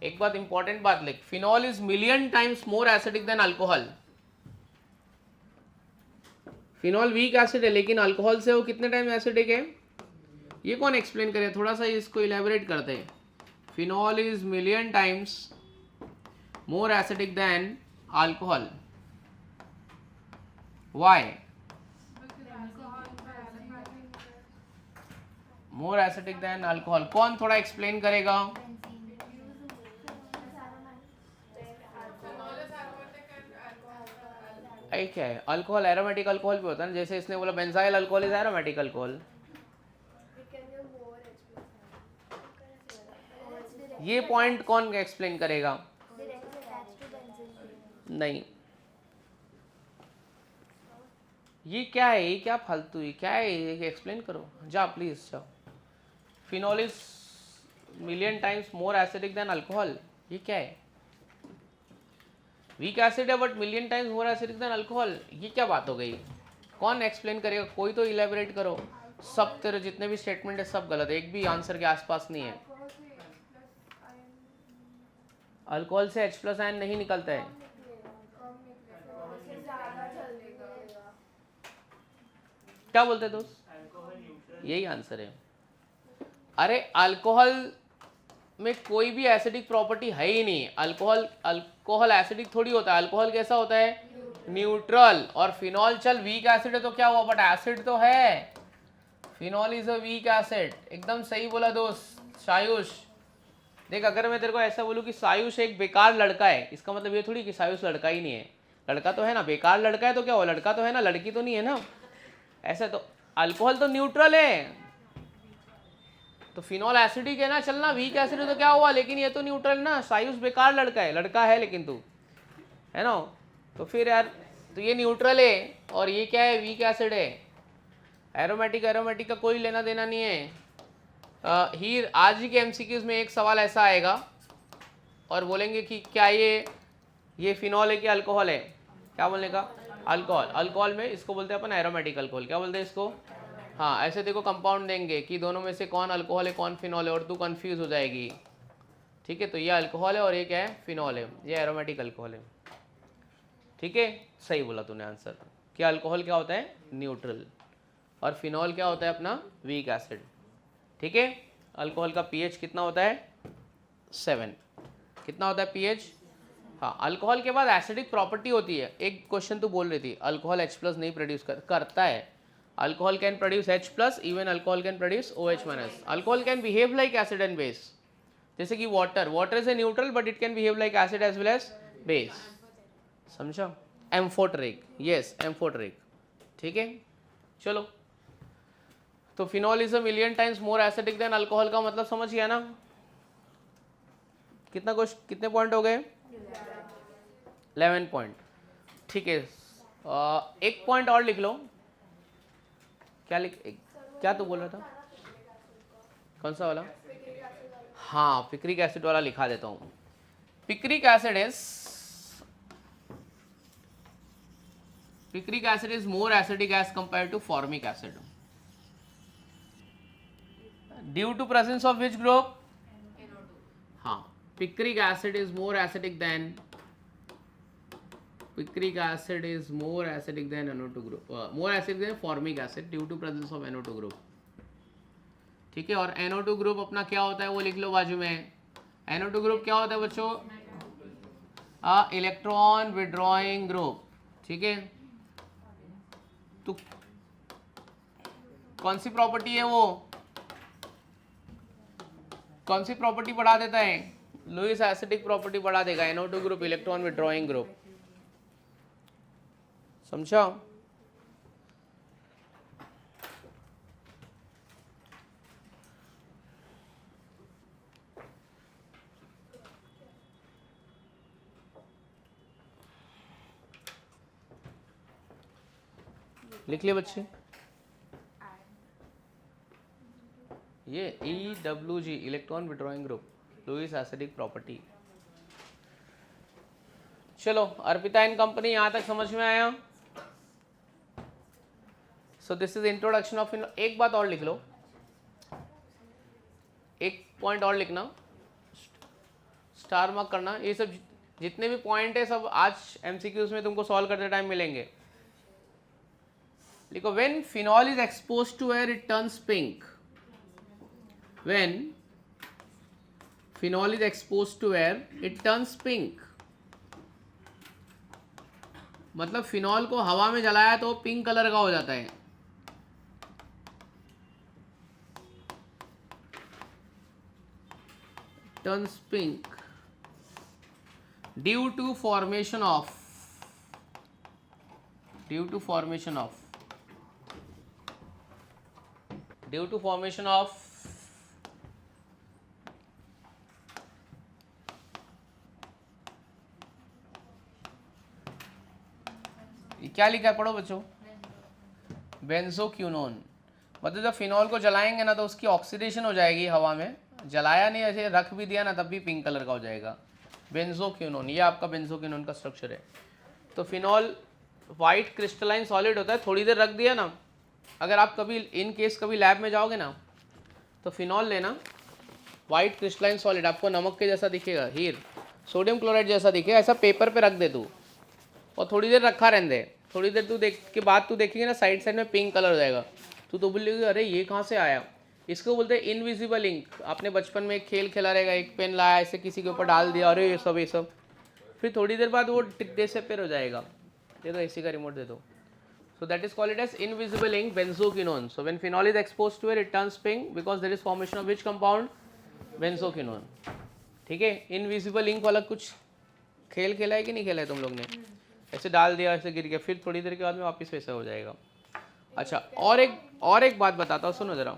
एक बात इंपॉर्टेंट बात लिख, phenol is million times more acidic than alcohol. Phenol week acid है लेकिन अल्कोहल से वो कितने टाइम एसिडिक है? ये कौन एक्सप्लेन करे? थोड़ा सा इसको इलेबोरेट करते हैं। Phenol is million times more acidic than alcohol, why? More acidic than alcohol, कौन थोड़ा एक्सप्लेन करेगा? क्या है? अल्कोहल एरोमेटिक अल्कोहल भी होता है ना, जैसे इसने बोला benzyl alcohol is aromatic alcohol. ये पॉइंट कौन एक्सप्लेन करेगा? नहीं, ये क्या है? ये क्या फालतू है? क्या है ये? एक्सप्लेन करो जा प्लीज जाओ। Phenol is million times more acidic than alcohol, ये क्या है? वीक एसिड है but million times more acidic than alcohol, ये क्या बात हो गई? कौन एक्सप्लेन करेगा? कोई तो इलेबोरेट करो। सब तेरे जितने भी स्टेटमेंट है सब गलत है, एक भी आंसर के आसपास नहीं है। अल्कोहल से H+ आयन नहीं निकलता है। क्या बोलते दोस्त? यही आंसर है। अरे अल्कोहल में कोई भी एसिडिक प्रॉपर्टी है ही नहीं। अल्कोहल एसिडिक थोड़ी होता है। अल्कोहल कैसा होता है? न्यूट्रल। और फिनॉल चल वीक एसिड है तो क्या हुआ, बट एसिड तो है। Phenol is a weak acid. एकदम सही बोला दोस्त सायुष। देख अगर मैं तेरे को ऐसा बोलूँ कि सायुष एक बेकार लड़का है, इसका मतलब ये थोड़ी कि सायुष लड़का ही नहीं है। लड़का तो है ना, बेकार लड़का है तो क्या हुआ, लड़का तो है ना, लड़की तो नहीं है ना। ऐसा तो अल्कोहल तो न्यूट्रल है, तो फिनॉल एसिडिक है ना, चलना वीक एसिड है तो क्या हुआ, लेकिन ये तो न्यूट्रल ना। सायुष बेकार लड़का है, लड़का है लेकिन तू है ना, तो फिर यार तो ये न्यूट्रल है और ये क्या है, वीक एसिड है। एरोमेटिक का कोई लेना देना नहीं है। हीर आज ही के एमसीक्यूज में एक सवाल ऐसा आएगा और बोलेंगे कि क्या ये फिनॉल है कि अल्कोहल है। क्या बोलने का? अल्कोहल। अल्कोहल में इसको बोलते हैं अपन एरोमेटिक अल्कोहल। क्या बोलते हैं इसको? हाँ, ऐसे देखो कंपाउंड देंगे कि दोनों में से कौन अल्कोहल है कौन फिनॉल है और तू कंफ्यूज हो जाएगी। ठीक है, तो ये अल्कोहल है और ये क्या है, फिनॉल है, ये एरोमेटिक अल्कोहल है। ठीक है, सही बोला तूने आंसर कि अल्कोहल क्या होता है, न्यूट्रल, और फिनॉल क्या होता है अपना वीक एसिड। ठीक है। अल्कोहल का पीएच कितना होता है 7। कितना होता है पीएच? हाँ, अल्कोहल के बाद एसिडिक प्रॉपर्टी होती है। एक क्वेश्चन तू बोल रही थी अल्कोहल H+ नहीं प्रोड्यूस करता है। Alcohol can produce H+, even alcohol can produce OH-। Alcohol can behave like acid and base, जैसे कि water is a neutral but it can behave like acid as well as base. समझा? Amphoteric, yes amphoteric. ठीक है, चलो। तो phenol is a million times more acidic than alcohol का मतलब समझ गया ना? कितने पॉइंट हो गए? 11 पॉइंट। ठीक है, एक पॉइंट और लिख लो। क्या तू बोल रहा था? कौन सा वाला? हाँ, पिक्रिक एसिड वाला लिखा देता हूं। Picric acid is more acidic as compare to formic acid due to presence of which group? हाँ, picric acid is more acidic than NO2 group, more acidic than formic acid due to presence of NO2 group। ठीक है, और NO2 ग्रुप अपना क्या होता है वो लिख लो बाजू में। NO2 ग्रुप क्या होता है बच्चों? Electron withdrawing group. ठीक है, तो कौन सी प्रॉपर्टी है वो? कौन सी प्रॉपर्टी बढ़ा देता है? लुईस एसिडिक प्रॉपर्टी बढ़ा देगा। NO2 group electron withdrawing group. समझा? लिख लिए बच्चे? ये EWG electron withdrawing group, Lewis acidic property. चलो, अर्पिता एंड कंपनी यहां तक समझ में आया? So this is introduction of. एक बात और लिख लो, एक पॉइंट और लिखना, स्टार मार्क करना। ये सब जितने भी पॉइंट है सब आज एमसीक्यूज में तुमको सॉल्व करते टाइम मिलेंगे। लिखो, when phenol is exposed to air it turns pink. When phenol is exposed to air, it turns pink। मतलब फिनॉल को हवा में जलाया तो पिंक कलर का हो जाता है। Turns pink due to formation of क्या लिखा है? पढ़ो बच्चों। बेंजोक्विनोन। मतलब जब फिनॉल को जलाएंगे ना तो उसकी ऑक्सीडेशन हो जाएगी हवा में। जलाया नहीं, ऐसे रख भी दिया ना तब भी पिंक कलर का हो जाएगा। बेंजोक्विनोन, ये आपका बेंजोक्विनोन का स्ट्रक्चर है। तो फिनॉल वाइट क्रिस्टलाइन सॉलिड होता है। थोड़ी देर रख दिया ना, अगर आप कभी इन केस कभी लैब में जाओगे ना तो फिनॉल लेना, वाइट क्रिस्टलाइन सॉलिड आपको नमक के जैसा दिखेगा, हीर सोडियम क्लोराइड जैसा दिखेगा, ऐसा पेपर पे रख दे तू और थोड़ी देर रखा रहने दे। थोड़ी देर तू देख के बाद तू देखेगी ना साइड में पिंक कलर हो जाएगा। तो बोलेगी अरे ये कहाँ से आया? इसको बोलते हैं इनविजिबल इंक। आपने बचपन में एक खेल खेला रहेगा, एक पेन लाया ऐसे किसी के ऊपर डाल दिया, अरे ये सब, फिर थोड़ी देर बाद वो डिसअपीयर हो जाएगा। दे दो एसी का रिमोट दे दो। So that is called it as invisible ink, benzoquinone. So when phenol is exposed to it, it turns pink because there is formation of which compound? Benzoquinone. ठीक है, इनविजिबल इंक वाला कुछ खेल खेला है कि नहीं खेला है तुम लोग ने? ऐसे डाल दिया, ऐसे गिर गया, फिर थोड़ी देर के बाद में वापस वैसा हो जाएगा। अच्छा, और एक बात बताता हूँ, सुनो जरा।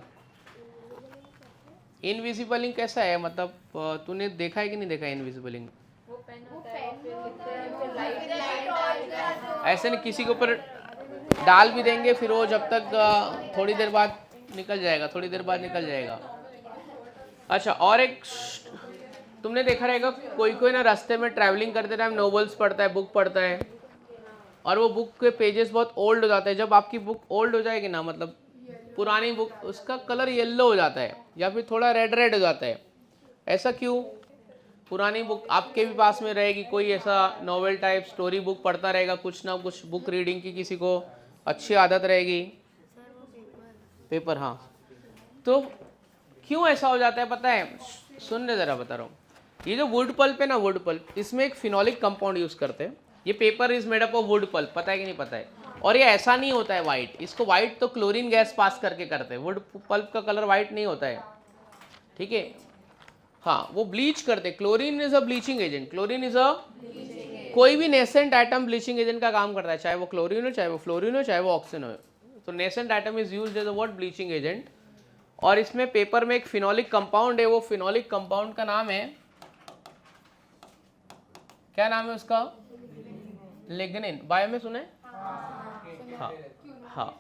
इनविजिबल इंक कैसा है? मतलब तूने देखा है कि नहीं देखा इनविजिबल इंक? ऐसे नहीं, किसी के ऊपर डाल भी देंगे फिर वो जब तक थोड़ी देर बाद निकल जाएगा, अच्छा, और एक तुमने देखा रहेगा कोई ना रास्ते में ट्रैवलिंग करते टाइम नोवेल्स पढ़ता है, बुक पढ़ता है, और वो बुक के पेजेस बहुत ओल्ड हो जाते हैं। जब आपकी बुक ओल्ड हो जाएगी ना, मतलब पुरानी बुक, उसका कलर येलो हो जाता है या फिर थोड़ा रेड हो जाता है। ऐसा क्यों? पुरानी बुक आपके भी पास में रहेगी, कोई ऐसा नॉवेल टाइप स्टोरी बुक पढ़ता रहेगा, कुछ ना कुछ बुक रीडिंग की किसी को अच्छी आदत रहेगी। पेपर, हाँ। तो क्यों ऐसा हो जाता है पता है? सुन ले जरा, बता रहा हूँ। ये जो वुड पल्प है ना, वुड पल्प, इसमें एक फिनोलिक कंपाउंड यूज करते हैं। ये paper is made up of wood pulp, पता है कि नहीं पता है? और ये ऐसा नहीं होता है वाइट, इसको वाइट तो क्लोरीन गैस पास करके करते हैं। वुड पल्प का कलर वाइट नहीं होता है, ठीक है? हाँ, वो ब्लीच करते। Chlorine is a bleaching agent. Chlorine is a, कोई भी नेसेंट एटम ब्लीचिंग एजेंट का काम करता है, चाहे वो क्लोरीन हो, चाहे वो फ्लोरीन हो, चाहे वो ऑक्सीजन हो। तो nascent atom is used as a what? Bleaching agent. और इसमें पेपर में एक फिनोलिक कंपाउंड है, वो फिनोलिक कंपाउंड का नाम है, क्या नाम है उसका? लिग्निन। बायो में सुने? हाँ हाँ।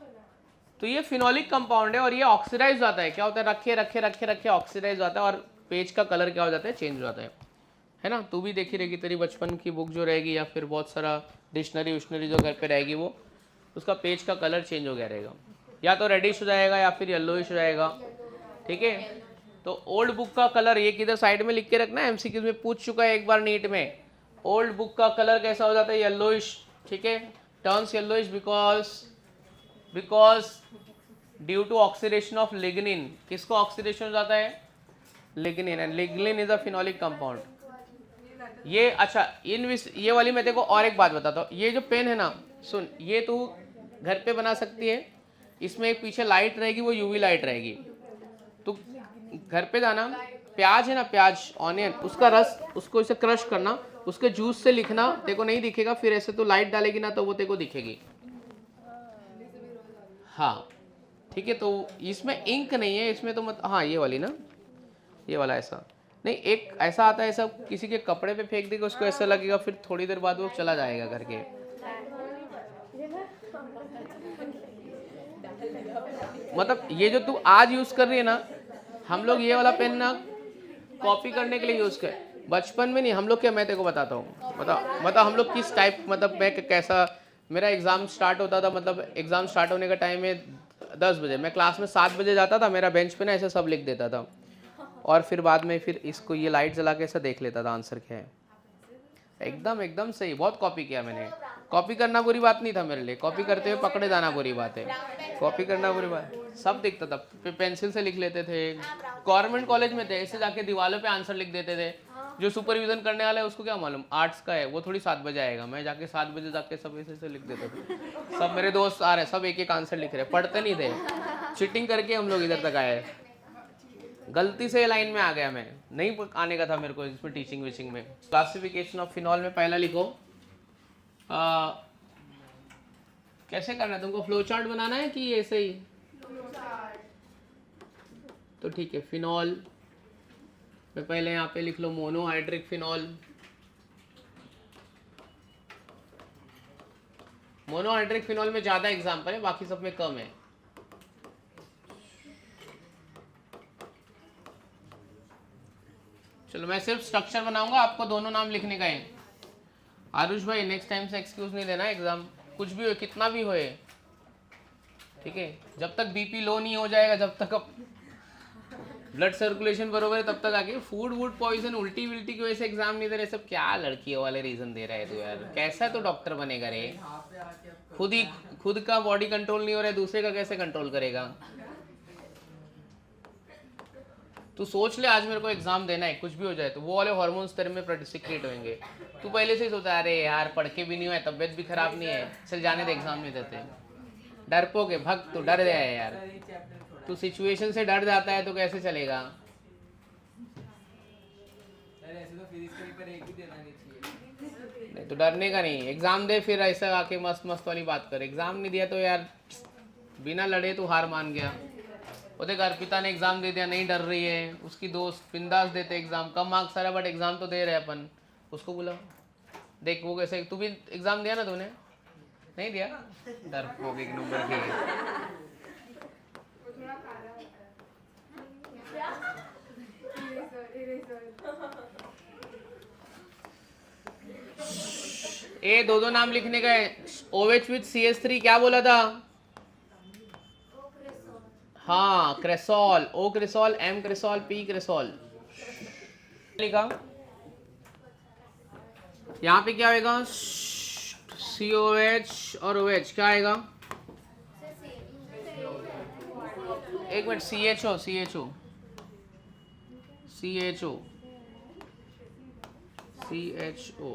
तो ये फिनोलिक कंपाउंड है और ये ऑक्सीडाइज जाता है। क्या होता है? रखे रखे रखे रखे ऑक्सीडाइज जाता है और पेज का कलर क्या हो जाता है? चेंज हो जाता है ना? तू भी देखी रहेगी, तेरी बचपन की बुक जो रहेगी या फिर बहुत सारा डिक्शनरी विशनरी जो घर पे रहेगी, वो उसका पेज का कलर चेंज हो गया रहेगा, या तो रेडिश हो जाएगा या फिर येलोइश हो जाएगा, ठीक है? तो ओल्ड बुक का कलर, ये किधर साइड में लिख के रखना है, एमसीक्यूज में पूछ चुका है एक बार नीट में। ओल्ड बुक का कलर कैसा हो जाता है? येलोइश, ठीक है? Turns yellowish because due to oxidation of lignin. किसको ऑक्सीडेशन हो जाता है? Lignin. And lignin is a phenolic compound. ये अच्छा, ये वाली मैं तेरे को और एक बात बताता हूँ। ये जो पेन है ना, सुन, ये तू घर पे बना सकती है। इसमें एक पीछे लाइट रहेगी, वो यूवी लाइट रहेगी। तू घर पे जाना, प्याज है ना, प्याज, ऑनियन, उसका रस, उसको इसे क्रश करना, उसके जूस से लिखना, तेरे को नहीं दिखेगा। फिर ऐसे तो लाइट डालेगी ना तो वो तेरे को दिखेगी। हाँ ठीक है। तो इसमें इंक नहीं है, इसमें तो मत, हाँ ये वाली ना, ये वाला ऐसा नहीं, एक ऐसा आता है, ऐसा किसी के कपड़े पे फेंक देगा, उसको ऐसा लगेगा, फिर थोड़ी देर बाद वो चला जाएगा करके। मतलब ये जो तू आज यूज कर रही है ना, हम लोग ये वाला पेन ना कॉपी करने के लिए यूज कर, बचपन में नहीं। हम लोग क्या, मैं तेरे को बताता हूँ, बता हम लोग किस टाइप, मतलब मैं कैसा, मेरा एग्जाम स्टार्ट होता था, मतलब एग्जाम स्टार्ट होने का टाइम है 10 बजे, मैं क्लास में 7 बजे जाता था, मेरा बेंच पे ना ऐसे सब लिख देता था, और फिर बाद में फिर इसको ये लाइट जला के ऐसा देख लेता था आंसर क्या है। एकदम एकदम सही, बहुत कॉपी किया मैंने। कॉपी करना बुरी बात नहीं था मेरे लिए, कॉपी करते हुए पकड़े जाना बुरी बात है। कॉपी करना बुरी बात, सब दिखता था, पेंसिल से लिख लेते थे। गवर्नमेंट कॉलेज में थे, ऐसे जाके दीवारों पे आंसर लिख देते थे। जो सुपरविजन करने वाला है उसको क्या मालूम, आर्ट्स का है, वो थोड़ी 7 बजे आएगा, मैं जाके 7 बजे जाके सब ऐसे लिख देते थे। सब मेरे दोस्त आ रहे, सब एक एक आंसर लिख रहे, पढ़ते नहीं थे, चीटिंग करके हम लोग इधर तक आए। गलती से लाइन में आ गया, मैं नहीं आने का था मेरे को इसमें, टीचिंग विचिंग में। क्लासिफिकेशन ऑफ फिनॉल में पहला लिखो, कैसे करना है तुमको? फ्लो चार्ट बनाना है कि ऐसे ही? तो ठीक है, फिनॉल में पहले यहाँ पे लिख लो मोनोहाइड्रिक फिनॉल। मोनोहाइड्रिक फिनॉल में ज्यादा एग्जाम्पल है, बाकी सब में कम है। चलो मैं सिर्फ स्ट्रक्चर बनाऊंगा, आपको दोनों नाम लिखने का है। आरुष भाई नेक्स्ट टाइम से एक्सक्यूज नहीं देना, एग्जाम कुछ भी हो, कितना भी होए, ठीक है? जब तक बीपी लो नहीं हो जाएगा, जब तक ब्लड सर्कुलेशन बरोबर है, तब तक आके फूड वुड पॉइजन, उल्टी विल्टी की वजह से एग्जाम नहीं दे रहे, सब क्या लड़कियों वाले रीजन दे रहा है तू यार। कैसा तो डॉक्टर बनेगा रे? खुद का बॉडी कंट्रोल नहीं हो रहा है, दूसरे का कैसे कंट्रोल करेगा? तू सोच ले, आज मेरे को एग्जाम देना है, कुछ भी हो जाए तो वो वाले हार्मोन्स तेरे में सिक्रेट होंगे। तू पहले से ही सोचा, अरे यार पढ़ के भी नहीं हुआ, तबियत भी खराब नहीं है, चल जाने दे, एग्जाम नहीं देते। डरपोक है, भक्त, तू डर गया है यार। तू सिचुएशन से डर जाता है तो कैसे चलेगा? नहीं तो डरने का नहीं, एग्जाम दे, फिर ऐसा आके मस्त मस्त वाली बात कर। एग्जाम नहीं दिया तो यार बिना लड़े तू हार मान गया। उसके घर पिता ने एग्जाम दे दिया, नहीं डर रही है, उसकी दोस्त बिंदास देते एग्जाम, कम मार्क्स सारा, बट एग्जाम तो दे रहे अपन, उसको बुला देख वो कैसे। तू भी एग्जाम दिया ना, तूने नहीं दिया? डरपोक एक नंबर की। ए दो नाम लिखने का है। OH विथ CH3 क्या बोला था? हाँ क्रेसॉल, O cresol, M cresol, P क्रेसॉल लिखा। यहाँ पे क्या आएगा? COH और OH क्या आएगा? एक मिनट, CHO CHO, CHO.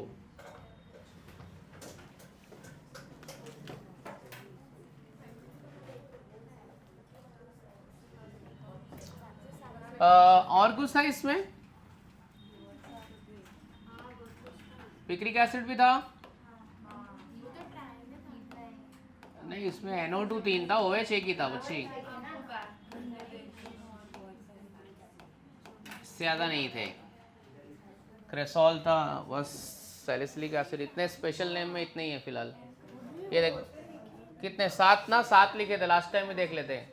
और कुछ था इसमें? पिक्रिक एसिड भी था? नहीं, इसमें NO2 3 था, OH एक ही था बच्ची, इससे ज़्यादा नहीं थे। क्रेसॉल था बस, सैलिसिलिक एसिड, इतने स्पेशल नेम में इतने ही है फिलहाल। ये देख कितने, 7 ना, 7 लिखे थे लास्ट टाइम में, देख लेते हैं।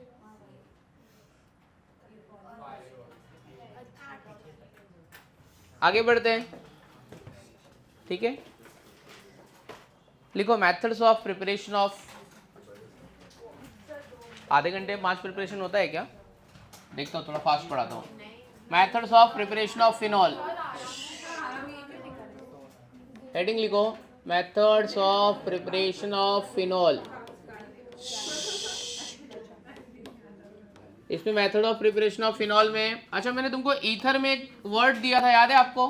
आगे बढ़ते हैं, ठीक है। लिखो मेथड्स ऑफ प्रिपरेशन ऑफ, आधे घंटे में 5 प्रिपरेशन होता है क्या? देखता हूँ, थोड़ा फास्ट पढ़ाता हूँ। Methods of preparation of phenol, heading लिखो, methods of preparation of phenol. इसमें method of preparation of phenol में, अच्छा मैंने तुमको ईथर में एक वर्ड दिया था, याद है आपको?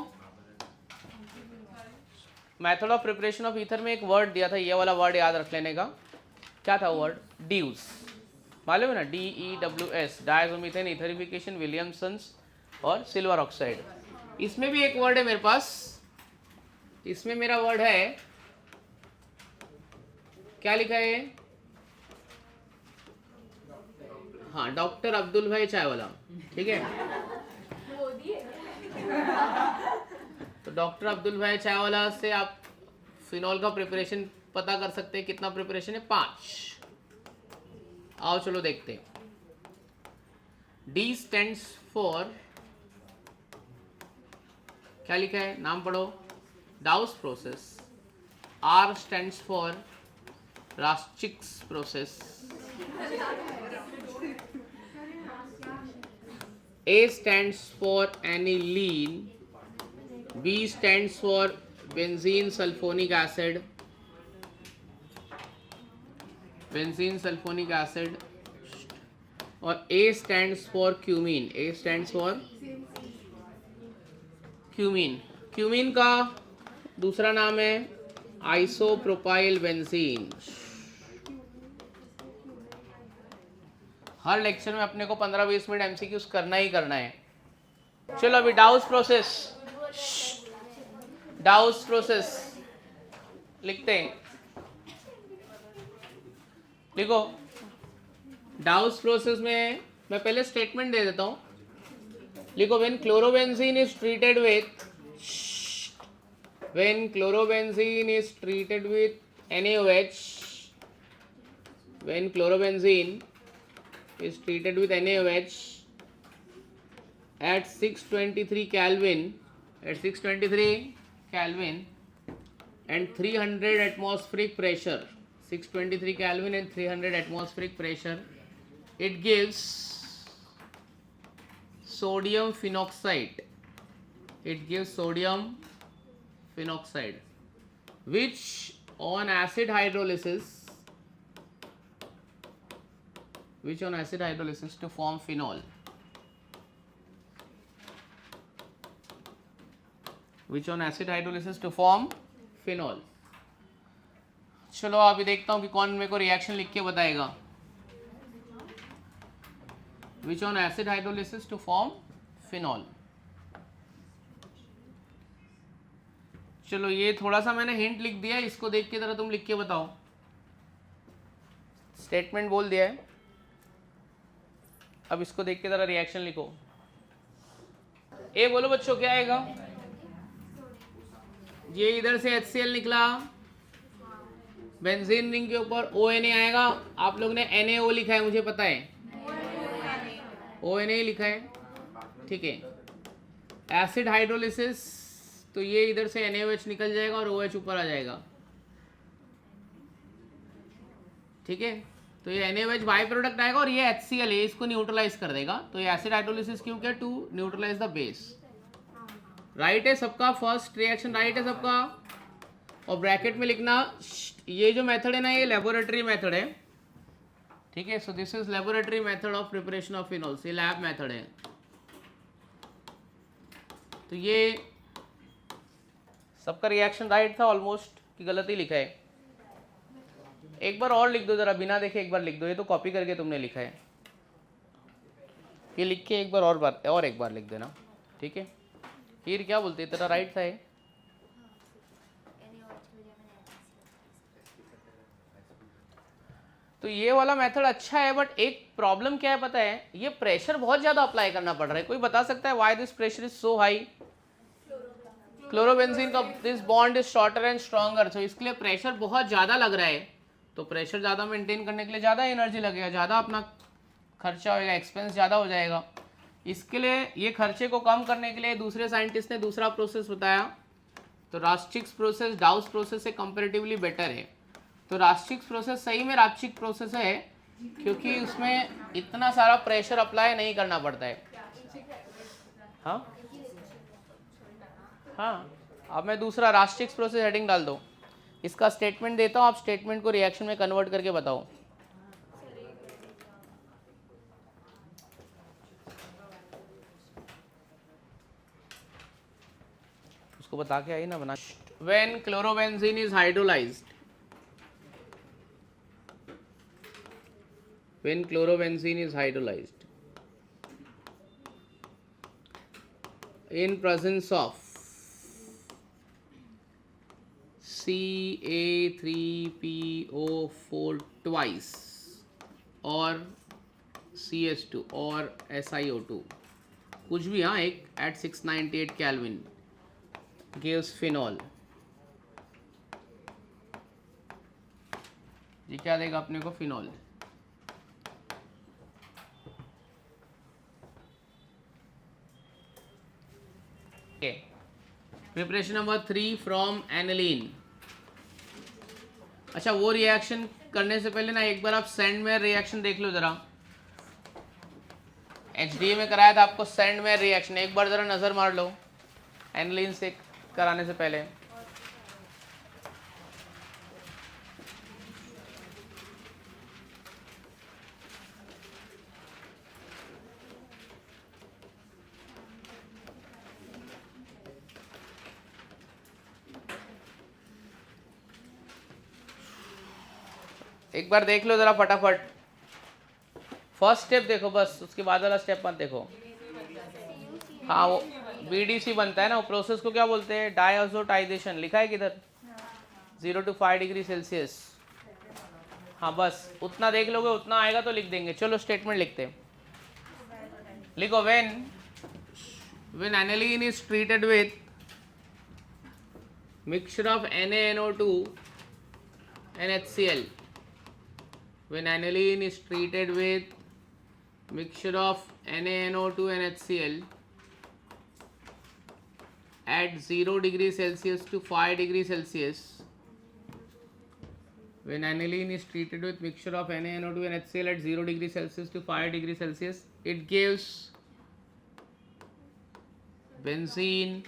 Method of preparation of ether में एक वर्ड दिया था, ये वाला वर्ड याद रख लेने का। क्या था वर्ड? ड्यूज, मालूम है ना, DEWS, डायज़ोमीथेन ईथरिफिकेशन, विलियमसन्स और सिल्वर ऑक्साइड। इसमें भी एक वर्ड है मेरे पास, इसमें मेरा वर्ड है, क्या लिखा है? हाँ, डॉक्टर अब्दुल भाई चायवाला, ठीक है। तो डॉक्टर अब्दुल भाई चायवाला से आप फिनॉल का प्रिपरेशन पता कर सकते हैं। कितना प्रिपरेशन है? 5। आओ चलो देखते हैं। D स्टैंड्स फॉर, क्या लिखा है, नाम पढ़ो, Dow's process. R stands for Raschig's process. A stands for aniline, B stands for benzene sulfonic acid, और A stands for cumene, A stands for cumene। Cumene का दूसरा नाम है आइसोप्रोपाइल बेंजीन। हर लेक्चर में अपने को 15-20 मिनट MCQs करना ही करना है। चलो अभी डाउस प्रोसेस लिखते हैं। देखो डाउस प्रोसेस में मैं पहले स्टेटमेंट दे देता हूं। लिखो, when chlorobenzene is treated with NaOH, when chlorobenzene is treated with NaOH at 623 Kelvin, and 300 atmospheric pressure, 623 Kelvin and 300 atmospheric pressure, it gives sodium phenoxide. Which on acid hydrolysis to form phenol. चलो अभी देखता हूँ कि कौन मेरे को रिएक्शन लिख के बताएगा। Which on acid hydrolysis to form phenol. चलो ये थोड़ा सा मैंने हिंट लिख दिया है, इसको देख के जरा तुम लिख के बताओ। स्टेटमेंट बोल दिया है, अब इसको देख के जरा रिएक्शन लिखो। ए बोलो बच्चों, क्या आएगा? ये इधर से HCl निकला, बेंजीन रिंग के ऊपर ONA आएगा। आप लोग ने NaO लिखा है, मुझे पता है, ONA लिखा है, ठीक है। एसिड हाइड्रोलिसिस, तो ये इधर से NaOH निकल जाएगा और OH ऊपर आ जाएगा, ठीक है। तो ये NaOH बाई प्रोडक्ट आएगा और ये HCl है, इसको न्यूट्रलाइज कर देगा। तो ये एसिड हाइड्रोलिसिस क्यों किया? To neutralize the base. Right है सबका, फर्स्ट रिएक्शन राइट है सबका। और ब्रैकेट में लिखना, ये जो मेथड है ना, ये लेबोरेटरी मेथड है, ठीक है। सो this is laboratory method of preparation of phenols, ये लैब मेथड है। तो ये सबका रिएक्शन राइट था ऑलमोस्ट कि गलत ही लिखा है? एक बार और लिख दो जरा, बिना देखे एक बार लिख दो, ये तो कॉपी करके तुमने लिखा है, ये लिख के एक बार और एक बार लिख देना, ठीक है? फिर क्या बोलते तेरा राइट था ये? तो ये वाला मेथड अच्छा है, बट एक प्रॉब्लम क्या है पता है, ये प्रेशर बहुत ज़्यादा अप्लाई करना पड़ रहा है। कोई बता सकता है why this pressure is so high? Chlorobenzene का this bond is shorter and stronger, तो इसके लिए प्रेशर बहुत ज़्यादा लग रहा है। तो प्रेशर ज़्यादा मेंटेन करने के लिए ज़्यादा एनर्जी लगेगा, ज़्यादा अपना खर्चा होएगा, एक्सपेंस ज़्यादा हो जाएगा। इसके लिए ये खर्चे को कम करने के लिए दूसरे साइंटिस्ट ने दूसरा प्रोसेस बताया। तो रास्चिक्स प्रोसेस डाउस प्रोसेस से कंपेरेटिवली बेटर है। तो रास्चिक्स प्रोसेस सही में रास्चिक प्रोसेस है, क्योंकि उसमें इतना सारा प्रेशर अप्लाई नहीं करना पड़ता है। हाँ हाँ, अब मैं दूसरा रास्चिक्स प्रोसेस हेडिंग डाल दो, इसका स्टेटमेंट देता हूँ, आप स्टेटमेंट को रिएक्शन में कन्वर्ट करके बताओ। उसको बता के आई ना बना। When chlorobenzene is hydrolyzed, when chlorobenzene is hydrolyzed in presence of Ca3PO4 twice or CS2 or SiO2, कुछ भी, हाँ, एक at 698 Kelvin gives phenol। ये क्या देगा अपने को? Phenol. Preparation number 3 from aniline. अच्छा, वो रिएक्शन करने से पहले ना एक बार आप सैंडमेयर रिएक्शन देख लो जरा। एचडीए में कराया था आपको सैंडमेयर रिएक्शन, एक बार जरा नजर मार लो एनिलीन से कराने से पहले। एक बार देख लो जरा फटाफट। फर्स्ट स्टेप देखो बस, उसके बाद वाला स्टेप मत देखो। हाँ, वो बीडीसी बनता है ना, वो प्रोसेस को क्या बोलते हैं? डायज़ोटाइजेशन। लिखा है किधर? 0 to 5 डिग्री सेल्सियस। हाँ, बस उतना देख लोगे, उतना आएगा तो लिख देंगे। चलो स्टेटमेंट लिखते हैं। लिखो, when aniline is treated with mixture of NaNO2 and HCl, when aniline is treated with mixture of NaNO2 and HCl at 0 degree Celsius to 5 degree Celsius, when aniline is treated with mixture of NaNO2 and HCl at 0 degree Celsius to 5 degree Celsius, it gives benzene।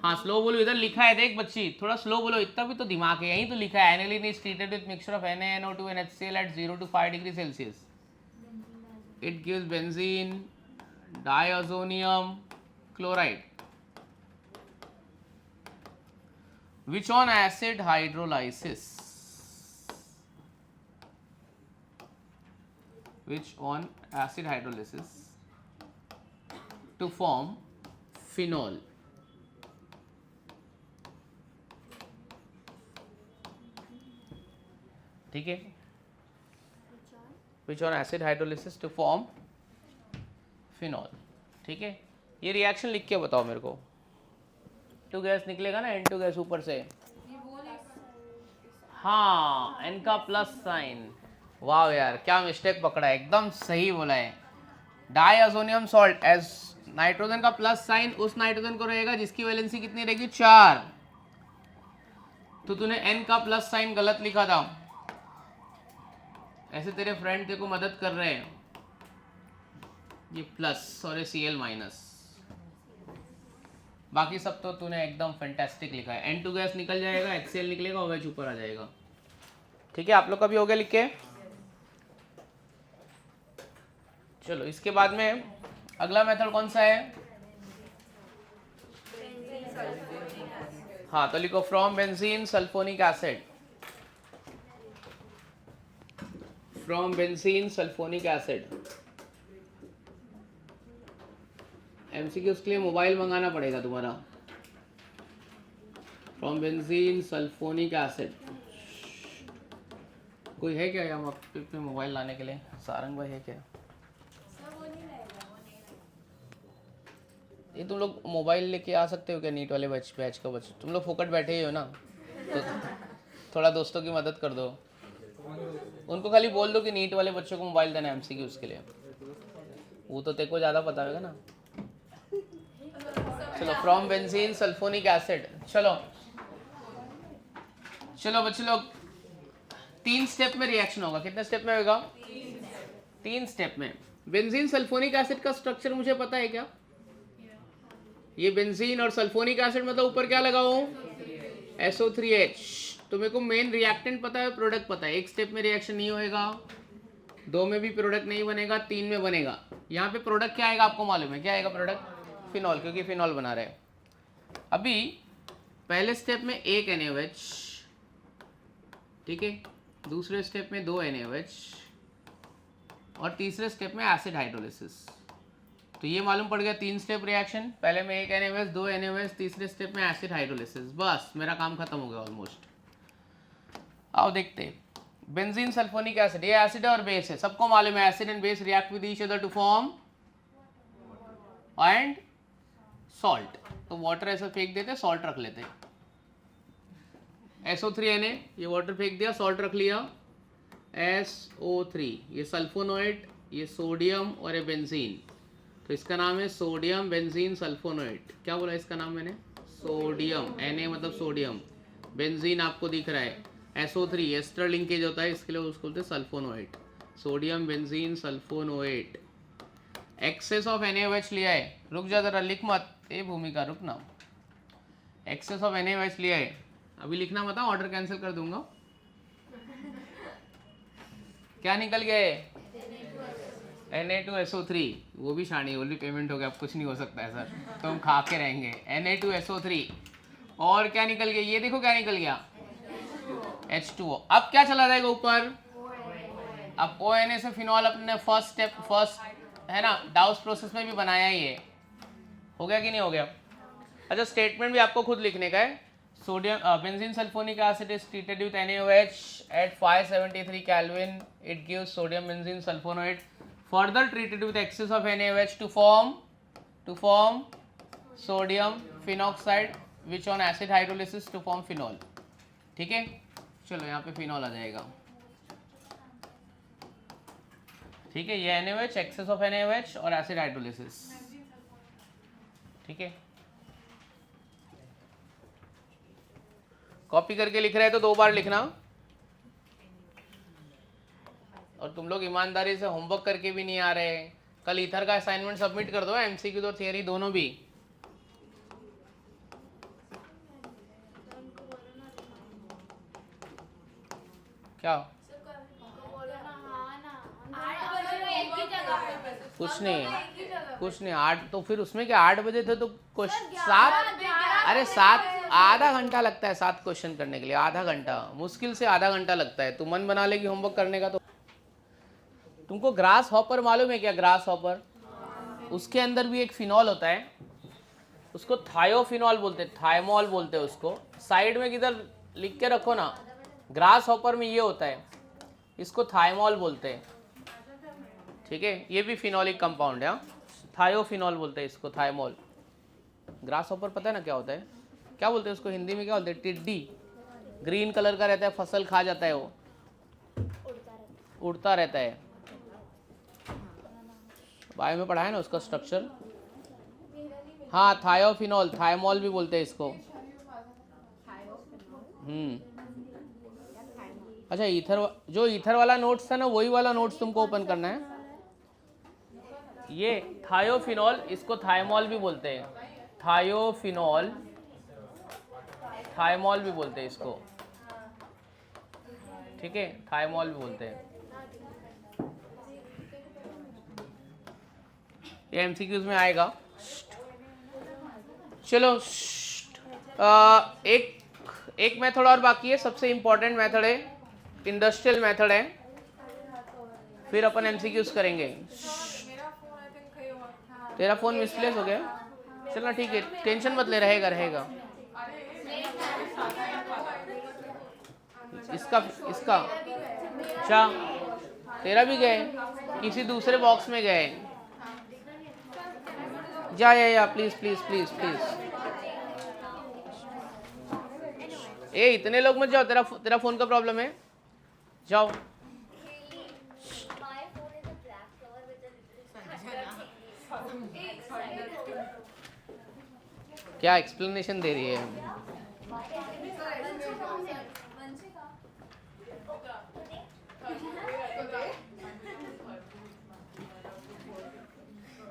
हाँ, स्लो बोलो, इधर लिखा है देख बच्ची, थोड़ा स्लो बोलो, इतना भी तो दिमाग है, यहीं तो लिखा है। Aniline is treated with mixture of NaNO2 and HCl at 0 to 5 degree Celsius. It gives benzene diazonium chloride, which on acid hydrolysis to form phenol। ठीक है, which on acid hydrolysis to form phenol। ठीक है, ये रिएक्शन लिख के बताओ मेरे को। N2 गैस निकलेगा ना, N2 गैस ऊपर से। हाँ, N का प्लस साइन। वाह यार, क्या मिस्टेक पकड़ा है, एकदम सही बोला है। डाइअज़ोनियम सॉल्ट एज नाइट्रोजन का प्लस साइन उस नाइट्रोजन को रहेगा जिसकी वैलेंसी कितनी रहेगी? 4। तो तूने N का प्लस साइन गलत लिखा था, ऐसे तेरे फ्रेंड तेरे को मदद कर रहे हैं, ये प्लस और ये Cl माइनस, बाकी सब तो तूने एकदम फैंटास्टिक लिखा है। N2 गैस निकल जाएगा, HCl निकलेगा, OH ऊपर आ जाएगा। ठीक है, आप लोग का भी हो गया लिख के। चलो इसके बाद में अगला मेथड कौन सा है? हाँ, तो लिखो from benzene sulphonic acid, from benzene sulphonic acid. MCQ उसके लिए मोबाइल मंगाना पड़ेगा तुम्हारा। From benzene sulphonic acid. कोई है क्या यहाँ पे मोबाइल लाने के लिए? सारंग भाई है क्या? ये तुम लोग मोबाइल लेके आ सकते हो क्या? नीट वाले बैच का बच्चे तुम लोग फोकट बैठे ही हो ना, तो थोड़ा दोस्तों की मदद कर दो। उनको खाली बोल दो कि नीट वाले बच्चों को मोबाइल देना एमसीक्यू उसके लिए। वो तो तेरे को ज़्यादा पता होगा ना। चलो फ्रॉम बेंजीन सल्फोनिक एसिड। चलो चलो बच्चे लोग, 3 स्टेप में रिएक्शन होगा। कितने स्टेप में होगा? 3 स्टेप में। बेंजीन सल्फोनिक एसिड का स्ट्रक्चर मुझे पता है क्या? ये बेंजीन और सल्फोनिक एसिड मतलब ऊपर क्या लगाऊं? SO3H। तो मेरे को मेन रिएक्टेंट पता है, प्रोडक्ट पता है। 1 स्टेप में रिएक्शन नहीं होएगा, 2 में भी प्रोडक्ट नहीं बनेगा, 3 में बनेगा। यहाँ पे प्रोडक्ट क्या आएगा आपको मालूम है? क्या आएगा प्रोडक्ट? फिनॉल, क्योंकि फिनॉल बना रहे हैं। अभी पहले स्टेप में 1 NaOH, ठीक है, दूसरे स्टेप में 2 NaOH और तीसरे स्टेप में एसिड हाइड्रोलिसिस। तो ये मालूम पड़ गया 3 स्टेप रिएक्शन। पहले में 1 NaOH, 2 NaOH, तीसरे स्टेप में एसिड हाइड्रोलिसिस। बस मेरा काम खत्म हो गया ऑलमोस्ट। आओ देखते हैं। बेंजीन सल्फोनिक एसिड, ये एसिड और बेस है, सबको मालूम है। Acid and base react with each other to form and salt. तो वाटर ऐसा फेंक देते, सॉल्ट रख लेते। SO3Na, ये वाटर फेंक दिया, सॉल्ट रख लिया। SO3, ये सल्फोनोएट, ये सोडियम और ये बेंजीन। तो इसका नाम है सोडियम बेंजीन सल्फोनोएट। क्या बोला इसका नाम मैंने? सोडियम। Na मतलब सोडियम, बेंजीन आपको दिख रहा है। SO3 एस्टर लिंकेज होता है, इसके लिए उसको बोलते हैं sulphonate. Sodium benzene sulphonate. Excess of NaOH लिया है। रुक जा जरा, लिख मत, ए भूमिका रुक ना। एक्सेस ऑफ NaOH लिया है, अभी लिखना मत, ऑर्डर कैंसिल कर दूंगा। क्या निकल गया है? Na2SO3। वो भी शानी, ओनली पेमेंट हो गया, अब कुछ नहीं हो सकता है सर, तो हम खा के रहेंगे। Na2SO3। और क्या निकल गया? ये देखो क्या निकल गया, H2O। अब क्या चला जाएगा ऊपर? अब ONA से फिनॉल अपने फर्स्ट है ना, डाउस प्रोसेस में भी बनाया ही है। हो गया कि नहीं हो गया? अच्छा, स्टेटमेंट भी आपको खुद लिखने का है। Sodium benzene sulphonic acid is treated with NaOH at 573 Kelvin. It gives sodium benzene sulfonoate. Further treated with excess of NaOH to form sodium phenoxide, which on acid hydrolysis to form phenol. ठीक है, चलो यहाँ पे फिनॉल आ जाएगा। ठीक है, ये NaOH, एक्सेस ऑफ NaOH और एसिड हाइड्रोलिसिस। ठीक है, कॉपी करके लिख रहे हैं तो 2 बार लिखना। और तुम लोग ईमानदारी से होमवर्क करके भी नहीं आ रहे। कल ईथर का असाइनमेंट सबमिट कर दो, एमसीक्यू और थियरी दोनों भी। क्या? कुछ नहीं 8, तो फिर उसमें क्या 8 बजे थे तो क्वेश्चन 7, अरे 7 आधा घंटा लगता है 7 क्वेश्चन करने के लिए। आधा घंटा, मुश्किल से आधा घंटा लगता है। तू मन बना लेगी होमवर्क करने का तो। तुमको ग्रास हॉपर मालूम है क्या? ग्रास हॉपर, उसके अंदर भी एक फिनॉल होता है, उसको थायोफिनॉल बोलते हैं, थाइमॉल बोलते हैं उसको। साइड में किधर लिख के रखो ना, ग्रास हॉपर में ये होता है, इसको थाइमॉल बोलते हैं। ठीक है, ये भी फिनॉलिक कंपाउंड है, थायोफिनॉल बोलते हैं इसको, थाइमॉल। ग्रास हॉपर पता है ना क्या होता है? क्या बोलते हैं उसको हिंदी में? क्या बोलते हैं? टिड्डी। ग्रीन कलर का रहता है, फसल खा जाता है, वो उड़ता रहता है। बायो में पढ़ा है ना उसका स्ट्रक्चर। हाँ, थायोफिनॉल, थाइमॉल भी बोलते हैं इसको। अच्छा, जो ईथर वाला नोट्स था ना, वही वाला नोट्स तुमको ओपन करना है। ये थायोफिनॉल, इसको थाइमॉल भी बोलते हैं, थायोफिनॉल, थाइमॉल भी बोलते हैं इसको। ठीक है, थाइमॉल भी बोलते हैं। ये एमसीक्यूज में आएगा। चलो एक मेथड और बाकी है, सबसे इंपॉर्टेंट मेथड है, इंडस्ट्रियल मेथड है, फिर अपन एमसीक्यूज करेंगे। तेरा फोन मिसप्लेस हो गया, चलना ठीक है, टेंशन मत ले, रहेगा रहेगा। इसका इसका अच्छा, तेरा भी गए, किसी दूसरे बॉक्स में गए। जा या प्लीज प्लीज प्लीज प्लीज। ए इतने लोग मत जाओ, तेरा तेरा फोन का प्रॉब्लम है, जाओ। क्या एक्सप्लेनेशन दे रही है?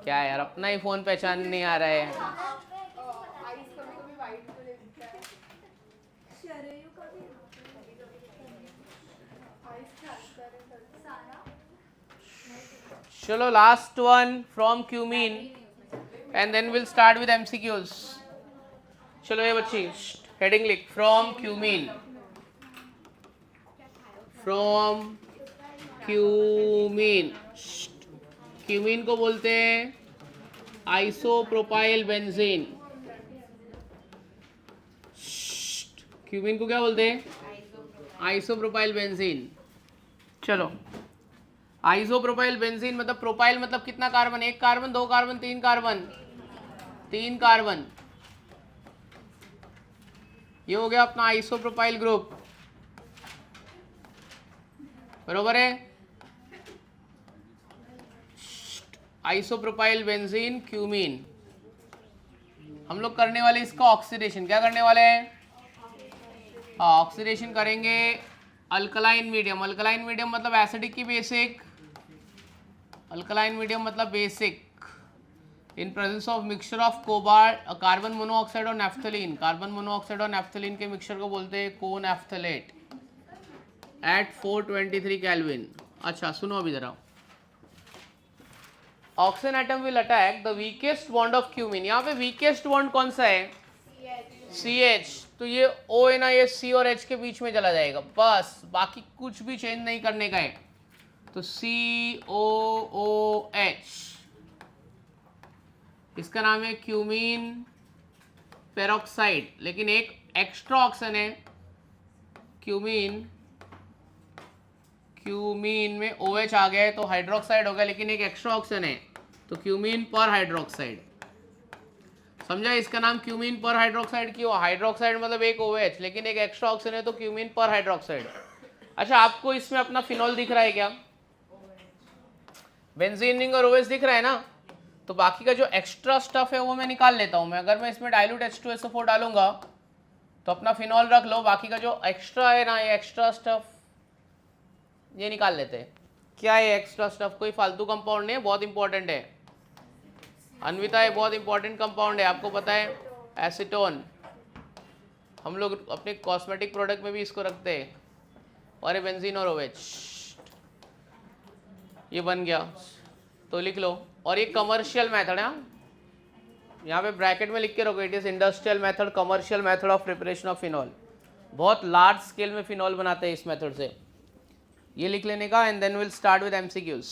क्या यार, अपना ही फोन पहचान नहीं आ रहा है। चलो last one from cumene and then will start with MCQs. चलो ये बच्ची हेडिंग लिख, from cumene, from cumene. Cumene को बोलते हैं आइसोप्रोपाइल बेंजीन। क्यूमीन को क्या बोलते हैं? Isopropyl benzene. चलो, आइसोप्रोपाइल बेंजीन मतलब प्रोपाइल मतलब कितना कार्बन? एक कार्बन, दो कार्बन, तीन कार्बन, तीन कार्बन। ये हो गया अपना आइसोप्रोपाइल ग्रुप, बरोबर है? Isopropyl benzene cumene. हम लोग करने वाले इसका ऑक्सीडेशन। क्या करने वाले हैं? हाँ, ऑक्सीडेशन करेंगे अल्कलाइन मीडियम। अल्कलाइन मीडियम मतलब एसिडिक की बेसिक, अल्कलाइन मीडियम मतलब basic, in presence of mixture of cobalt, carbon monoxide और नैफ्थलीन। कार्बन मोनोऑक्साइड और नैफ्थलीन के मिक्सचर को बोलते हैं कोनैफ्थलेट एट 423 केल्विन। अच्छा सुनो अभी जरा, oxygen atom will attack the weakest bond of cumene. यहाँ पे वीकेस्ट बॉन्ड कौन सा है? CH। तो ये O है ना, ये C और H के बीच में चला जाएगा, बस, बाकी कुछ भी चेंज नहीं करने का है। तो COOH, इसका नाम है क्यूमीन पेरोक्साइड, लेकिन एक एक्स्ट्रा ऑक्सीजन है क्यूमीन। क्यूमीन में OH आ गया है तो हाइड्रोक्साइड हो गया, लेकिन एक एक्स्ट्रा ऑक्सीजन है तो क्यूमीन पर हाइड्रोक्साइड। समझा? इसका नाम क्यूमीन पर हाइड्रोक्साइड क्यों? हाइड्रोक्साइड मतलब एक OH, लेकिन एक एक्स्ट्रा ऑक्सीजन है तो क्यूमीन पर हाइड्रोक्साइड। अच्छा, आपको इसमें अपना फिनॉल दिख रहा है क्या? बेंजीन रिंग और OH दिख रहा है ना? तो बाकी का जो एक्स्ट्रा स्टफ है वो मैं निकाल लेता हूं। मैं अगर मैं इसमें डाइल्यूट H2SO4 डालूंगा तो अपना फिनॉल रख लो, बाकी का जो एक्स्ट्रा है ना, ये एक्स्ट्रा स्टफ ये निकाल लेते हैं। क्या है एक्स्ट्रा स्टफ? कोई फालतू कंपाउंड नहीं है, बहुत इंपॉर्टेंट है अन्विता, ये बहुत इंपॉर्टेंट कंपाउंड है, आपको पता है, एसीटोन। हम लोग अपने कॉस्मेटिक प्रोडक्ट में भी इसको रखते हैं। और ये बेंजीन और OH, ये बन गया तो लिख लो। और ये कमर्शियल मेथड है, यहाँ पे ब्रैकेट में लिख के रखो, it is industrial method, commercial method of preparation of phenol. बहुत लार्ज स्केल में फिनॉल बनाते हैं इस मेथड से, ये लिख लेने का। And then will start with MCQs.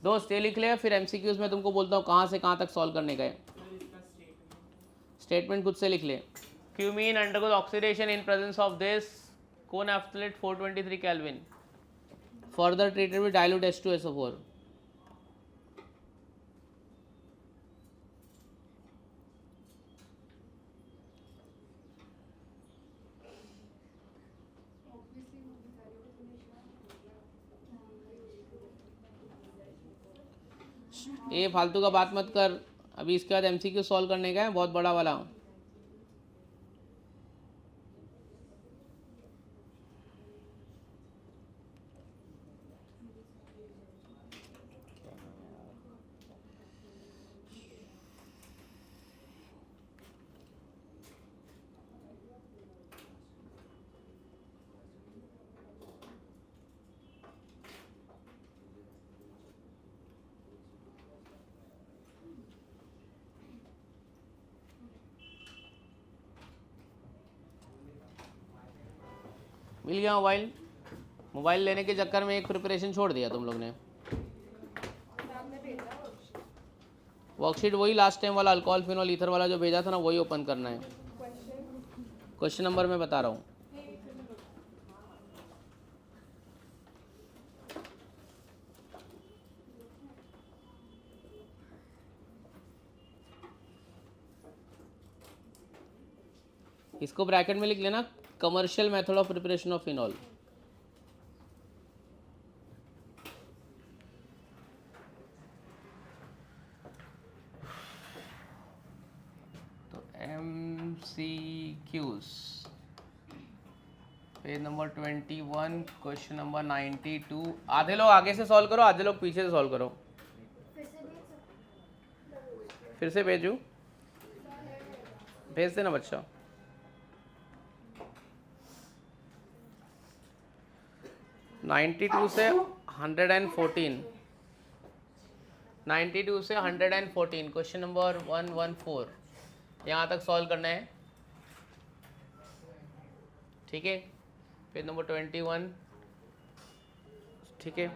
दोस्त ये लिख ले, फिर एमसीक्यूज में तुमको बोलता हूँ कहाँ से कहाँ तक सॉल्व करने का है। स्टेटमेंट खुद से लिख ले। Cumene undergoes oxidation in presence of this कोनैफ्थलेट 423 kelvin, further treated with dilute H2SO4। ये फालतू का बात मत कर, अभी इसके बाद एमसीक्यू सॉल्व करने का है, बहुत बड़ा वाला। मिल गया मोबाइल? मोबाइल लेने के चक्कर में एक प्रिपरेशन छोड़ दिया तुम लोग ने। वर्कशीट वही लास्ट टाइम वाला अल्कोहल फिनॉल ईथर वाला जो भेजा था ना, वही ओपन करना है। क्वेश्चन नंबर मैं बता रहा हूँ। इसको ब्रैकेट में लिख लेना, commercial method of preparation of phenol. तो MCQs page number 21 question number 92। आधे लोग आगे से सॉल्व करो, आधे लोग पीछे से सॉल्व करो। फिर से भेजू? भेज देना बच्चा। नाइन्टी टू से 114, 92 से 114 क्वेश्चन नंबर 114 यहाँ तक सॉल्व करना है। ठीक है, पेज नंबर 21। ठीक है,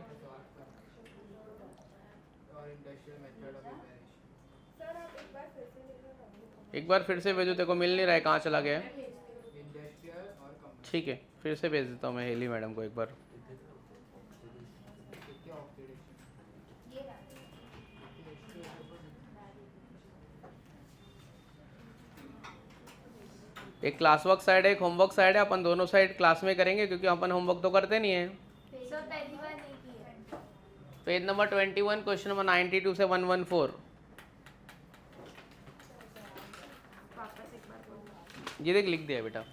एक बार फिर से भेजो, तेरे को मिल नहीं रहा है, कहाँ चला गया है? ठीक है, फिर से भेज देता हूँ मैं हेली मैडम को एक बार। एक क्लास वर्क साइड है, एक होमवर्क साइड है। अपन दोनों साइड क्लास में करेंगे क्योंकि अपन होमवर्क तो करते नहीं है। सर पहली बार नहीं किया। पेज नंबर 21 क्वेश्चन नंबर 92 से 114। वापस एक बार बोलो। ये देख, लिख दिया बेटा।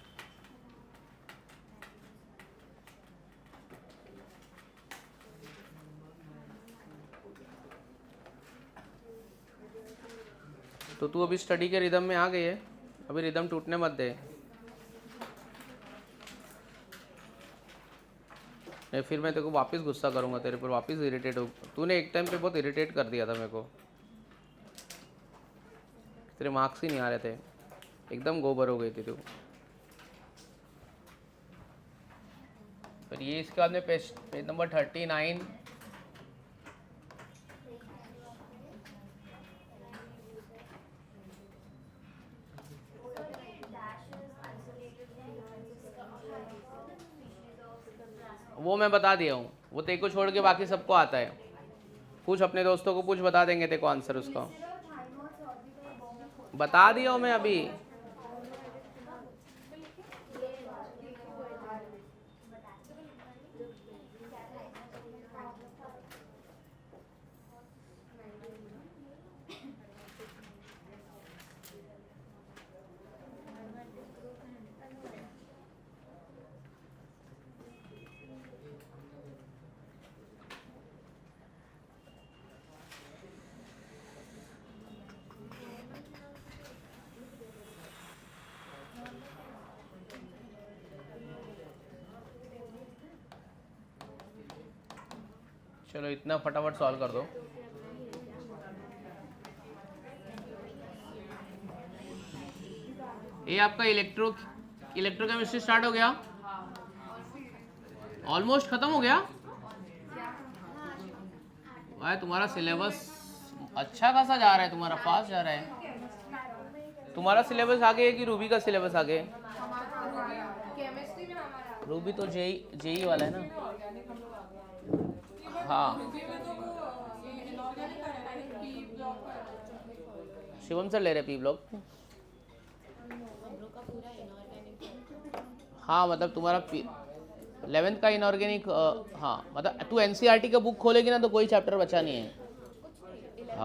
तो तू अभी स्टडी के रिदम में आ गई है, अभी रिदम टूटने मत दे। नहीं, फिर मैं तेरे को वापस गुस्सा करूंगा, तेरे पर वापस इरिटेट हो। तूने एक टाइम पे बहुत इरिटेट कर दिया था मेरे को, तेरे मार्क्स ही नहीं आ रहे थे, एकदम गोबर हो गई थी तू। फिर ये इसके बाद में पेज नंबर 39। वो मैं बता दिया हूँ, वो तेरे को छोड़ के बाकी सबको आता है। पूछ अपने दोस्तों को, पूछ, बता देंगे तेरे को आंसर उसका। बता दिया हूँ मैं अभी। चलो इतना फटाफट सॉल्व कर दो। ये आपका इलेक्ट्रोकेमिस्ट्री स्टार्ट हो गया, ऑलमोस्ट खत्म हो गया। भाई तुम्हारा सिलेबस अच्छा खासा जा रहा है, तुम्हारा फास्ट जा रहा है। तुम्हारा सिलेबस आगे है कि रूबी का सिलेबस आगे है? रूबी तो जेई वाला है ना। हाँ, शिवम सर ले रहे पी ब्लॉक। हाँ मतलब तुम्हारा 11th का इनऑर्गेनिक। हाँ मतलब तू एनसीईआरटी का बुक खोलेगी ना तो कोई चैप्टर बचा नहीं है।